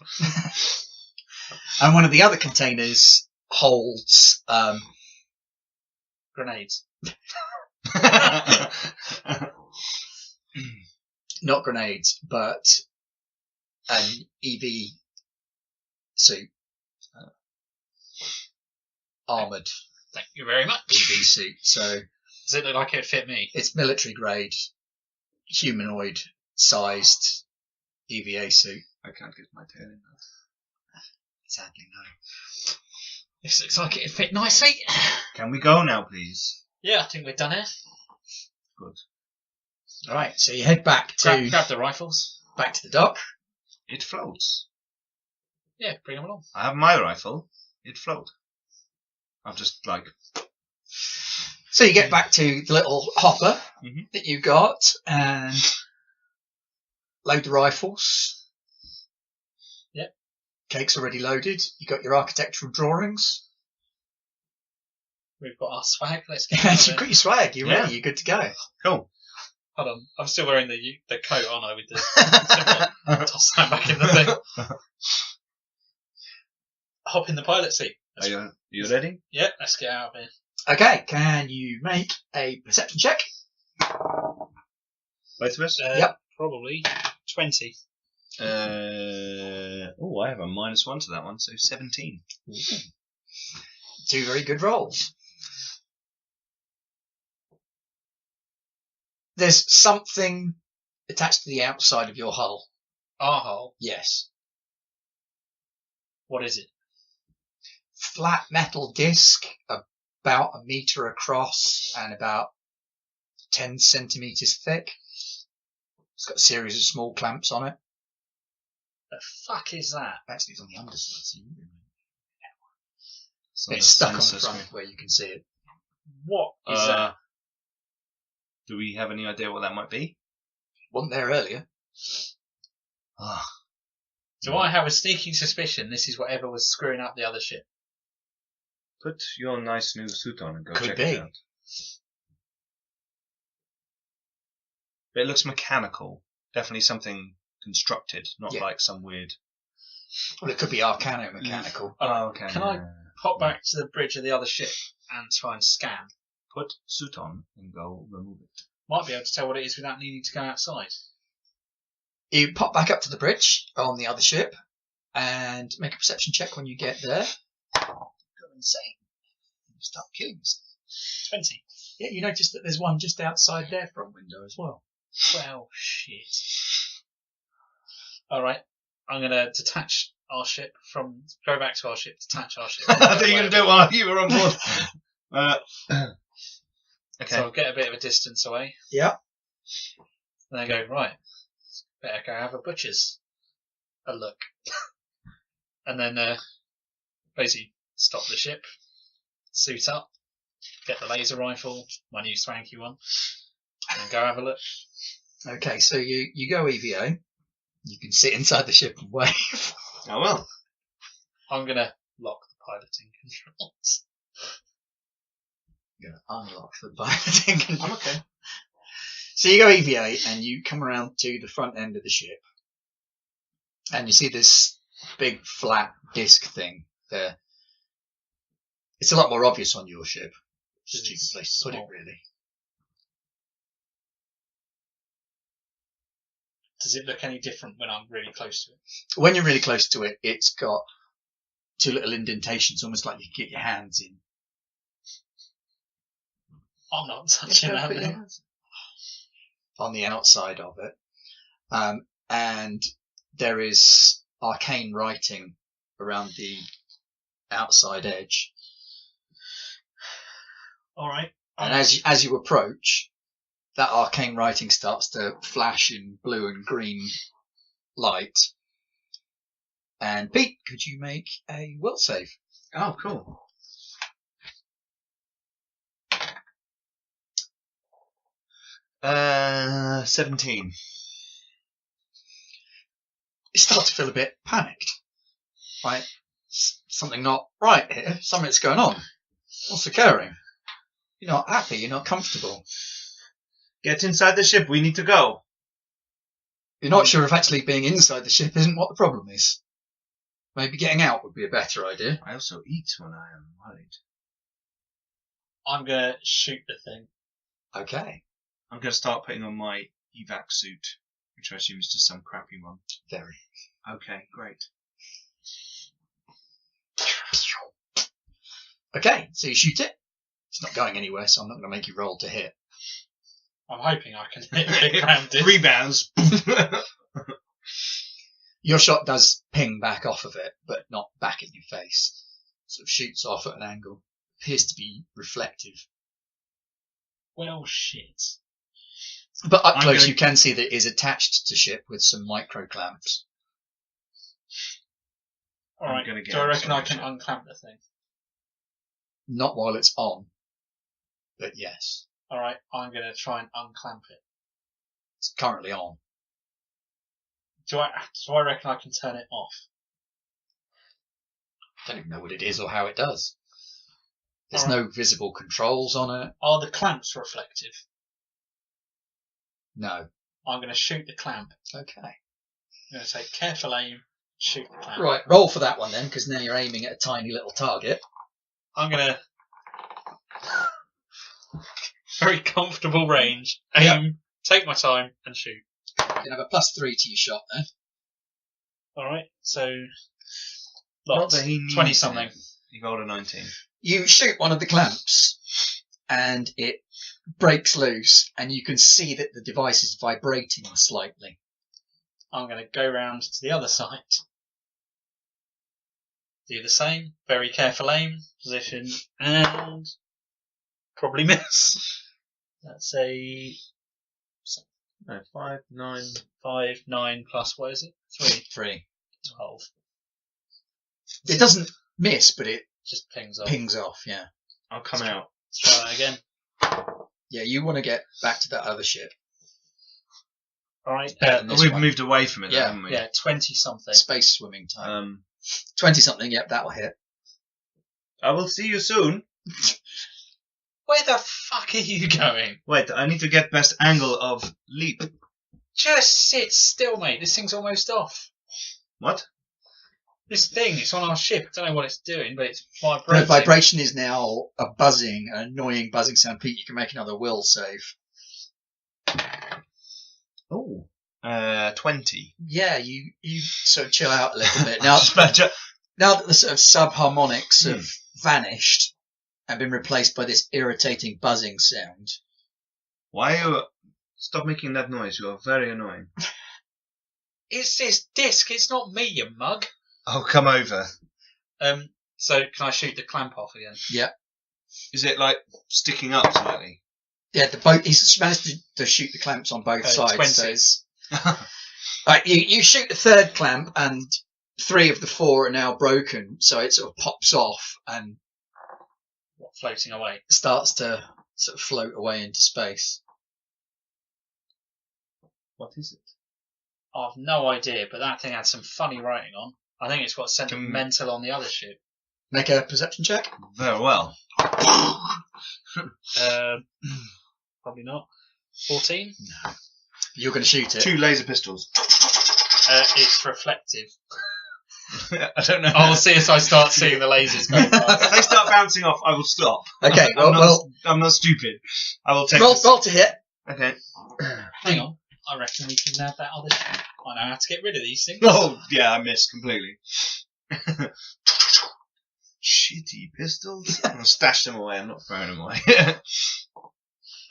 And one of the other containers holds Grenades. not grenades, but an EV suit. Armoured Thank you very much. EV suit. So Does it look like it'd fit me? it's military grade, humanoid sized EVA suit. I can't get my tail in that. Sadly, no. This looks like it'd fit nicely. Can we go now, please? Yeah, I think we're done here. Good. All right, so you head back to Grab the rifles. back to the dock. It floats. Yeah, bring them along. I have my rifle. It float. I'm just like... So you get back to the little hopper Mhm. that you got and load the rifles. Yep. Cake's already loaded. You got your architectural drawings. We've got our swag. Let's get And out you've of got your swag. You're Yeah. ready. You're good to go. Cool. Hold on. I'm still wearing the coat, aren't I? With the toss that back in the thing. Hop in the pilot seat. Are you ready? Yeah, let's get out of here. Okay, can you make a perception check? Both of us? Yep. Probably 20. Oh, I have a -1 to that one, so 17. Two very good rolls. There's something attached to the outside of your hull. Our hull. Yes. What is it? Flat metal disc, about a metre across and about 10 centimetres thick. It's got a series of small clamps on it. The fuck is that? Actually, it's on the underside, so you can So it's stuck on the sensor front screen. where you can see it. What is that? Do we have any idea what that might be? Wasn't there earlier. Ah, Do I have a sneaking suspicion this is whatever was screwing up the other ship? Put your nice new suit on and go Could check be. it out. But it looks mechanical. Definitely something constructed, not Yeah. like some weird. Well, it could be arcano-mechanical. Oh, okay. Can I pop back to the bridge of the other ship and try and scan? Put suit on and go remove it? Might be able to tell what it is without needing to go outside. You pop back up to the bridge on the other ship and make a perception check when you get there. Go insane. You start killing yourself. 20. Yeah, you notice that there's one just outside their front window as well. Well, shit. Alright, I'm going to detach our ship from... Go back to our ship, detach our ship. I thought you were going to do it while you were on board. Okay. So I'll get a bit of a distance away. Yeah. And then go, right, better go have a butcher's a look. And then basically stop the ship, suit up, get the laser rifle, my new swanky one, and go have a look. Okay, so you go EVA. You can sit inside the ship and wave. Oh well. I'm going to lock the piloting controls. You're going to unlock the piloting controls. I'm okay. So you go EVA and you come around to the front end of the ship. And you see this big flat disc thing there. It's a lot more obvious on your ship. Stupid place to put it, really. Does it look any different when I'm really close to it? When you're really close to it, it's got two little indentations, almost like you can get your hands in. I'm not touching that then. On the outside of it. And there is arcane writing around the outside edge. Alright. And as you approach, that arcane writing starts to flash in blue and green light. And Pete, could you make a will save? Oh, cool. Uh, 17. You start to feel a bit panicked. Right? Something not right here. Something's going on. What's occurring? You're not happy. You're not comfortable. Get inside the ship. We need to go. You're not sure if actually being inside the ship isn't what the problem is. Maybe getting out would be a better idea. I also eat when I am worried. I'm going to shoot the thing. Okay. I'm going to start putting on my evac suit, which I assume is just some crappy one. Very. Okay, great. Okay, so you shoot it. It's not going anywhere, so I'm not going to make you roll to hit. I'm hoping I can hit the ground. Rebounds. Your shot does ping back off of it, but not back in your face. Sort of shoots off at an angle. Appears to be reflective. Well, shit. But up I'm close gonna- you can see that it is attached to ship with some micro clamps. Alright, gonna get do I reckon I outside can unclamp the thing? Not while it's on, but yes. Alright, I'm going to try and unclamp it. It's currently on. Do I reckon I can turn it off? Don't even know what it is or how it does. There's Alright. no visible controls on it. Are the clamps reflective? No. I'm going to shoot the clamp. Okay. I'm going to take careful aim, shoot the clamp. Right, roll for that one then, because now you're aiming at a tiny little target. I'm going to... Very comfortable range. Aim, Yeah. take my time, and shoot. You can have a +3 to your shot there. Alright, so... Not Lots. that he needs 20 something. You rolled a 19. You shoot one of the clamps, and it breaks loose, and you can see that the device is vibrating slightly. I'm going to go round to the other side. Do the same. Very careful aim, position, and probably miss. That's a No, 5, 9. 5, 9 plus, what is it? 3, 3. 12. It doesn't miss, but it Just pings off. pings off, yeah. I'll come out. Let's try that again. Yeah, you want to get back to that other ship. All right. And this We've one. moved away from it, Yeah, haven't we? Yeah, 20-something. Space swimming type. 20-something, yep, that'll hit. I will see you soon. Where the fuck are you going? Wait, I need to get best angle of leap. Just sit still, mate. This thing's almost off. What? This thing, it's on our ship. I don't know what it's doing, but it's The vibrating. vibration is now a buzzing, an annoying buzzing sound. Pete, you can make another will save. Oh. 20. Yeah, you sort of chill out a little bit. Now, Just better. now that the sort of subharmonics have vanished and been replaced by this irritating buzzing sound. Why are you... Stop making that noise. You are very annoying. It's this disc. It's not me, you mug. Oh, come over. So can I shoot the clamp off again? Yeah. Is it, like, sticking up slightly? Yeah, the boat. He's managed to shoot the clamps on both sides. 20. So it's, right, you shoot the third clamp, and 3 of the 4 are now broken. So it sort of pops off and What, floating away? starts to sort of float away into space. What is it? I've no idea, but that thing had some funny writing on. I think it's got sentimental on the other ship. Make a perception check. Very well. Probably not. 14? You're going to shoot it. 2 laser pistols. It's reflective. I don't know. I'll see as I start seeing the lasers go by. If they start bouncing off, I will stop. Okay, I'm not stupid. I will take roll this. to hit. Okay. Hang on. I reckon we can have that other ship. I know how to get rid of these things. Oh, yeah, I missed completely. Shitty pistols. I'm going to stash them away. I'm not throwing them away.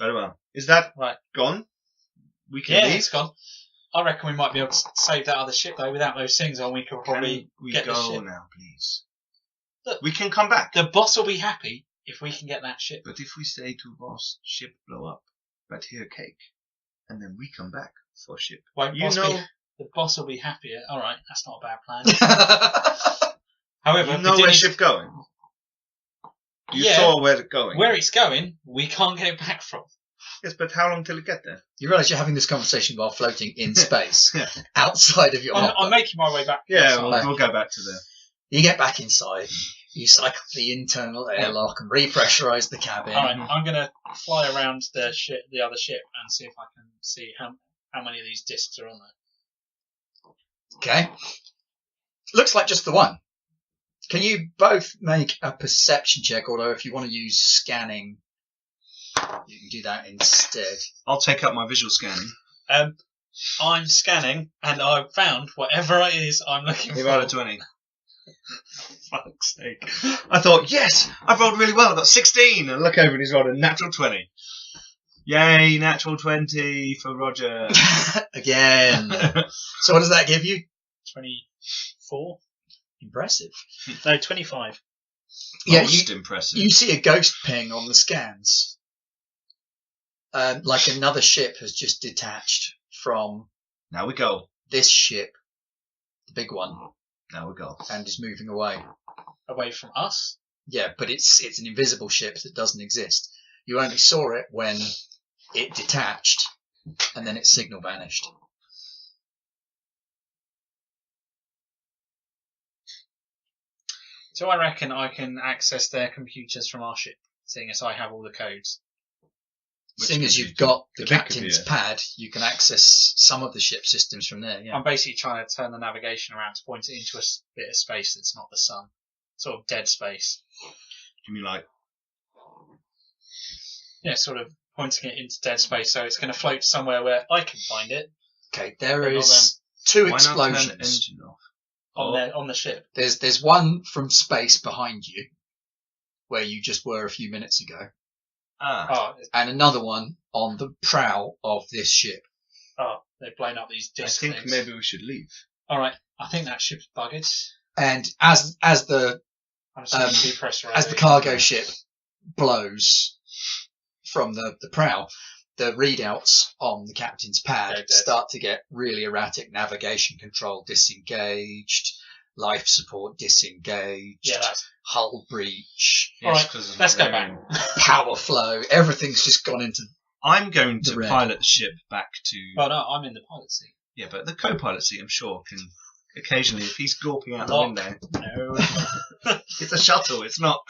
Very well. Is that Right. gone? We can Yeah, leave? it's gone. I reckon we might be able to save that other ship though. Without those things on, we could probably Can we get the go ship. now, please? Look. We can come back. The boss will be happy if we can get that ship. But if we stay to boss, ship blow up, but here cake, and then we come back for ship. Won't You boss know, be, the boss will be happier. All right, that's not a bad plan. However, you know where Virginia's- ship going. You Yeah. saw where it's going. where it's going, we can't get it back from. Yes, but how long till it get there? You realise you're having this conversation while floating in space, Yeah. outside of your I'm hopper. making my way back. Yeah, outside. we'll go back to there. You get back inside. You cycle the internal airlock and repressurise the cabin. All right, I'm going to fly around the other ship, and see if I can see how many of these discs are on there. Okay. Looks like just the one. Can you both make a perception check? Although if you want to use scanning, you can do that instead. I'll take up my visual scanning. I'm scanning, and I've found whatever it is I'm looking You for. rolled a 20. Fuck's sake. I thought, yes, I've rolled really well. I got 16. And look over and he's rolled a natural 20. Yay, natural 20 for Roger. Again. So what does that give you? 24? Impressive. No, 25. Yeah, Most impressive. you see a ghost ping on the scans. Like another ship has just detached from Now we go. this ship, the big one, Now we go. and is moving away. Away from us? Yeah, but it's an invisible ship that doesn't exist. You only saw it when it detached, and then its signal vanished. So I reckon I can access their computers from our ship, seeing as I have all the codes. Which Seeing as you've computer? got the The big captain's computer. pad, you can access some of the ship systems from there. Yeah. I'm basically trying to turn the navigation around to point it into a bit of space that's not the sun. Sort of dead space. You mean like, Yeah, sort of pointing it into dead space so it's going to float somewhere where I can find it Okay, there But not is 2 why not turn the explosions. engine off? on the ship. There's one from space behind you, where you just were a few minutes ago, Ah, Oh, and another one on the prow of this ship. they've blown up these I disc think things. maybe we should leave. Alright, I think that ship's buggered. And as the I'm just going to depressurize as the it. cargo ship blows from the prow, the readouts on the captain's Go pad dead. start to get really erratic. Navigation control disengaged, life support disengaged, Yeah, that's hull breach, All right, 'cause of let's go rain. back. power flow. Everything's just gone into I'm going The to red. pilot the ship back to. Well, no, I'm in the pilot seat. Yeah, but the co-pilot seat, I'm sure, can occasionally, if he's gawping out the Lock. window. No. It's a shuttle. It's not.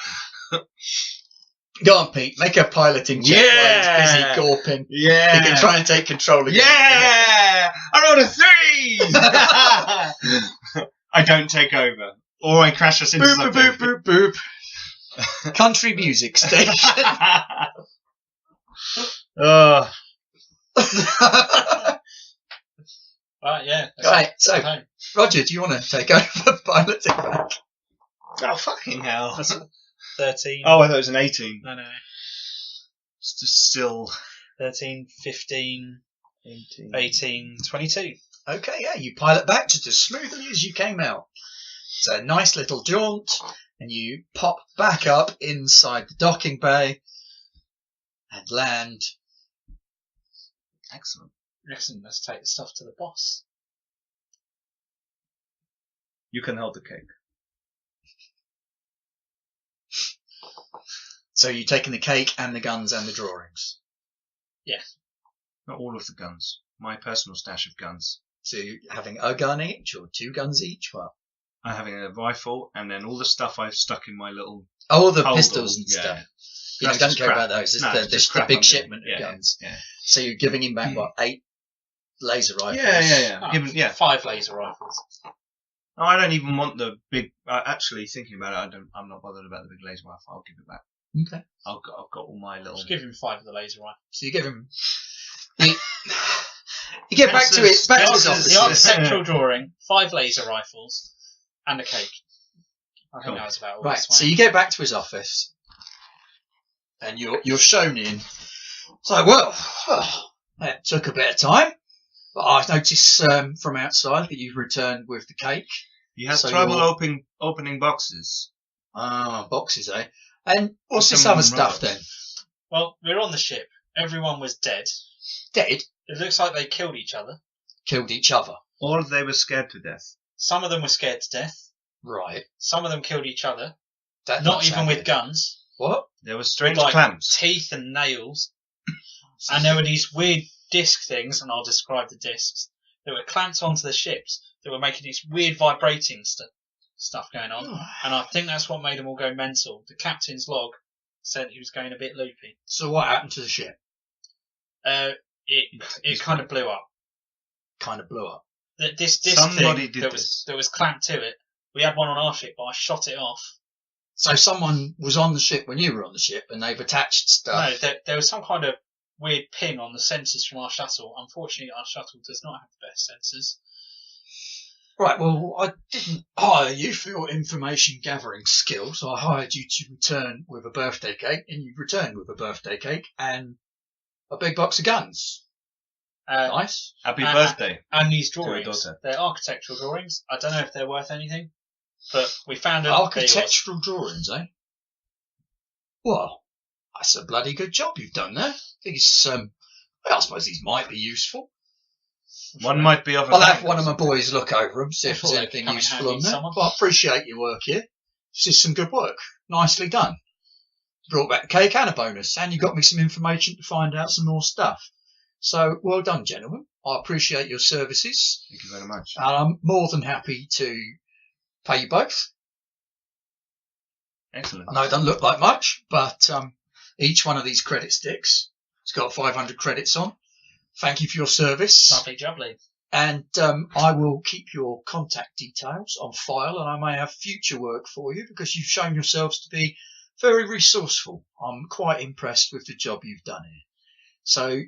Go on, Pete. Make a piloting check while he's busy gawping. Yeah. He can try and take control again. Yeah! I rolled a 3! I don't take over. Or I crash us into Boop, something. boop, boop, boop. Country music station. Oh, Right, yeah. Right, so, Okay. Roger, do you want to take over piloting back? oh, fucking hell. That's 13. Oh, I thought it was an 18. No. It's just still. 13, 15, 18, 22. Okay, yeah, you pilot back just as smoothly as you came out. It's a nice little jaunt, and you pop back up inside the docking bay and land. Excellent. Excellent. Let's take the stuff to the boss. You can hold the cake. So you're taking the cake and the guns and the drawings. Not all of the guns. My personal stash of guns. So you're having a gun each or 2 guns each? Well, I'm having a rifle and then all the stuff I've stuck in my little. oh, the Hold pistols on, and yeah. stuff. You That's don't just care crap. about those. It's No, it's just the crap big I'm shipment doing. of Yeah, guns. yeah. So you're giving him back, what, 8 laser rifles? Yeah. Oh, Given, yeah. 5 laser rifles. Oh, I don't even want the big. Actually, thinking about it, I'm not bothered about the big laser rifle. I'll give it back. Okay. I've got all my little. Just give him 5 of the laser rifles. So you give him... You get back to his The office. architectural drawing, 5 laser rifles, and a cake. I think Cool. that was about all. Right, this so way. you get back to his office, and you're shown in. It's like, well, that took a bit of time, but I noticed from outside that you've returned with the cake. You have So trouble you're- opening boxes. Ah, boxes, eh? And what's this Some other stuff robots. then? Well, we're on the ship. Everyone was dead. Dead? It looks like they killed each other. Killed each other. Or they were scared to death. Some of them were scared to death. Right. Some of them killed each other. That Not doesn't even sound with good. guns. What? There were strange Like clamps. teeth and nails. And there were these weird disc things, and I'll describe the discs, that were clamped onto the ships that were making this weird vibrating stuff going on. And I think that's what made them all go mental. The captain's log said he was going a bit loopy. So what happened to the ship? It kind of blew up. Kind of blew up. This disc Somebody thing did that this. was clamped to it. We had one on our ship, but I shot it off. So someone was on the ship when you were on the ship, and they've attached stuff. No, there was some kind of weird ping on the sensors from our shuttle. Unfortunately, our shuttle does not have the best sensors. Right, well, I didn't hire you for your information gathering skills. I hired you to return with a birthday cake, and you've returned with a birthday cake and a big box of guns. Nice. Happy birthday. And these To your drawings. daughter. They're architectural drawings. I don't know if they're worth anything, but we found them. They're yours. Architectural drawings, eh? Well, that's a bloody good job you've done there. These, well, I suppose these might be useful. One might be of a I'll have thanks. one of my boys look over them, see if I thought there's they could anything come in useful handy on there. someone. But I appreciate your work here. This is some good work. Nicely done. Brought back a cake and a bonus, and you got me some information to find out some more stuff. So, well done, gentlemen. I appreciate your services, Thank you very much. and I'm more than happy to pay you both. Excellent. I know it doesn't look like much, but each one of these credit sticks has got 500 credits on. Thank you for your service. Lovely jubbly. And I will keep your contact details on file, and I may have future work for you because you've shown yourselves to be very resourceful. I'm quite impressed with the job you've done here. So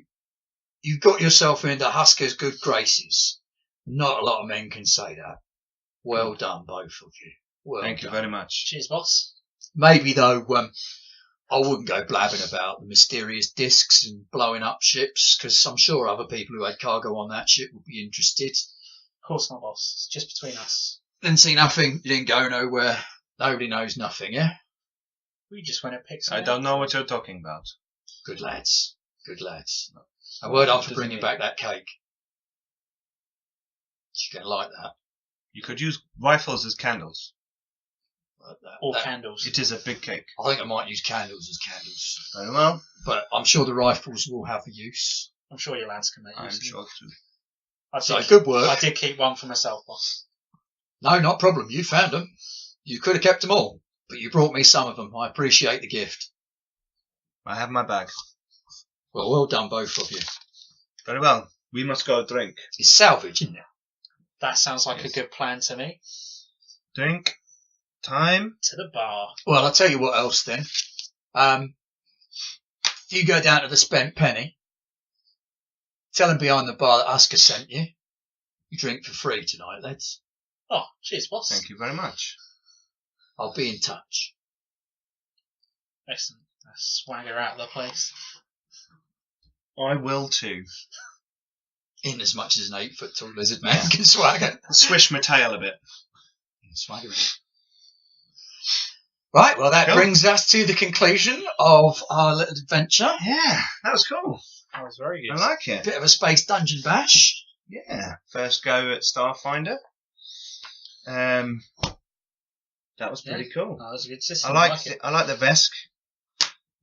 you've got yourself into Husker's good graces. Not a lot of men can say that. Well done, both of you. Well Thank you done. very much. Cheers, boss. Maybe, though, I wouldn't go blabbing about the mysterious discs and blowing up ships, because I'm sure other people who had cargo on that ship would be interested. Of course not, boss. It's just between us. Didn't see nothing. You didn't go nowhere. Nobody knows nothing, yeah? We just went and picked I some don't up. know what you're talking about. Good lads. Good lads. A word on for Doesn't bringing mean- back that cake. She's going to like that. You could use rifles as candles. Or candles. It is a big cake. I think I might use candles as candles, Very well. but I'm sure the rifles will have a use. I'm sure your lads can make I'm use of sure them. too. I So good work. I did keep one for myself, boss. No, not a problem. You found them. You could have kept them all, but you brought me some of them. I appreciate the gift. I have my bag. Well done, both of you. Very well. We must go drink. It's salvage, isn't it? That sounds like a good plan to me. Drink. Time. To the bar. Well, I'll tell you what else then. You go down to the Spent Penny. Tell him behind the bar that Husker sent you. You drink for free tonight, lads. Oh, cheers, boss. Thank you very much. I'll be in touch. Excellent. I swagger out of the place. I will too. In as much as an 8-foot tall lizard man can swagger. Swish my tail a bit. Swaggering. Right, well that Cool. brings us to the conclusion of our little adventure. Yeah, that was cool. That was very good. I like it. Bit of a space dungeon bash. Yeah. First go at Starfinder. That was pretty cool. That was a good system. I like it. I like the Vesk.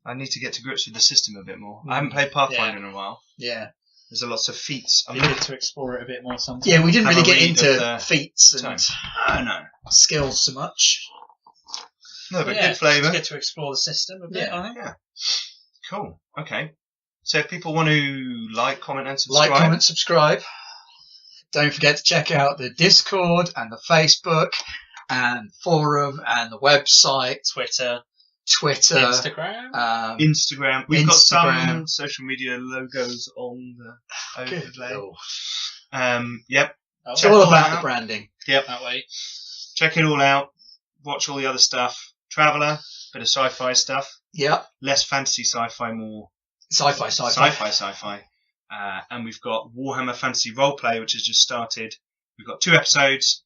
I need to get to grips with the system a bit more. I haven't played Pathfinder in a while. Yeah. There's a lots of feats. It'd be good to explore it a bit more sometimes. Yeah, we didn't Have really a get read into of the feats and time. Oh no. skills so much. No, but yeah, good flavour. It's good to explore the system a bit, Yeah. I think. Yeah. Cool. Okay. So if people want to like, comment, and subscribe, Like, comment, subscribe. Don't forget to check out the Discord and the Facebook and forum and the website, Twitter, Twitter, Instagram. Instagram. We've got Instagram. some social media logos on the Good overlay. Lord. Yep. Oh, It's Check all all about out. the branding. that way. Check it all out. Watch all the other stuff. Traveller, bit of sci-fi stuff. Yep. Less fantasy sci-fi, more Sci-fi. sci-fi. And we've got Warhammer Fantasy Roleplay, which has just started. We've got 2 episodes.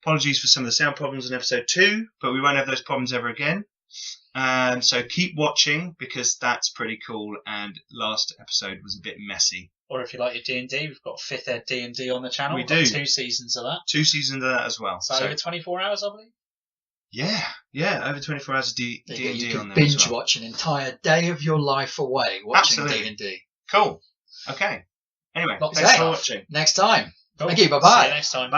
Apologies for some of the sound problems in episode 2, but we won't have those problems ever again. So keep watching because that's pretty cool. And last episode was a bit messy. Or if you like your D&D, we've got 5th Ed D&D on the channel. We We've got do. 2 seasons of that. 2 seasons of that as well. So over 24 hours, I believe. Yeah, over 24 hours of D&D You on could there as binge well. watch an entire day of your life away watching Absolutely. D&D. Cool. Okay. Anyway, Lots thanks of for stuff. watching. Next time. Cool. Thank you. See you Bye-bye. next time.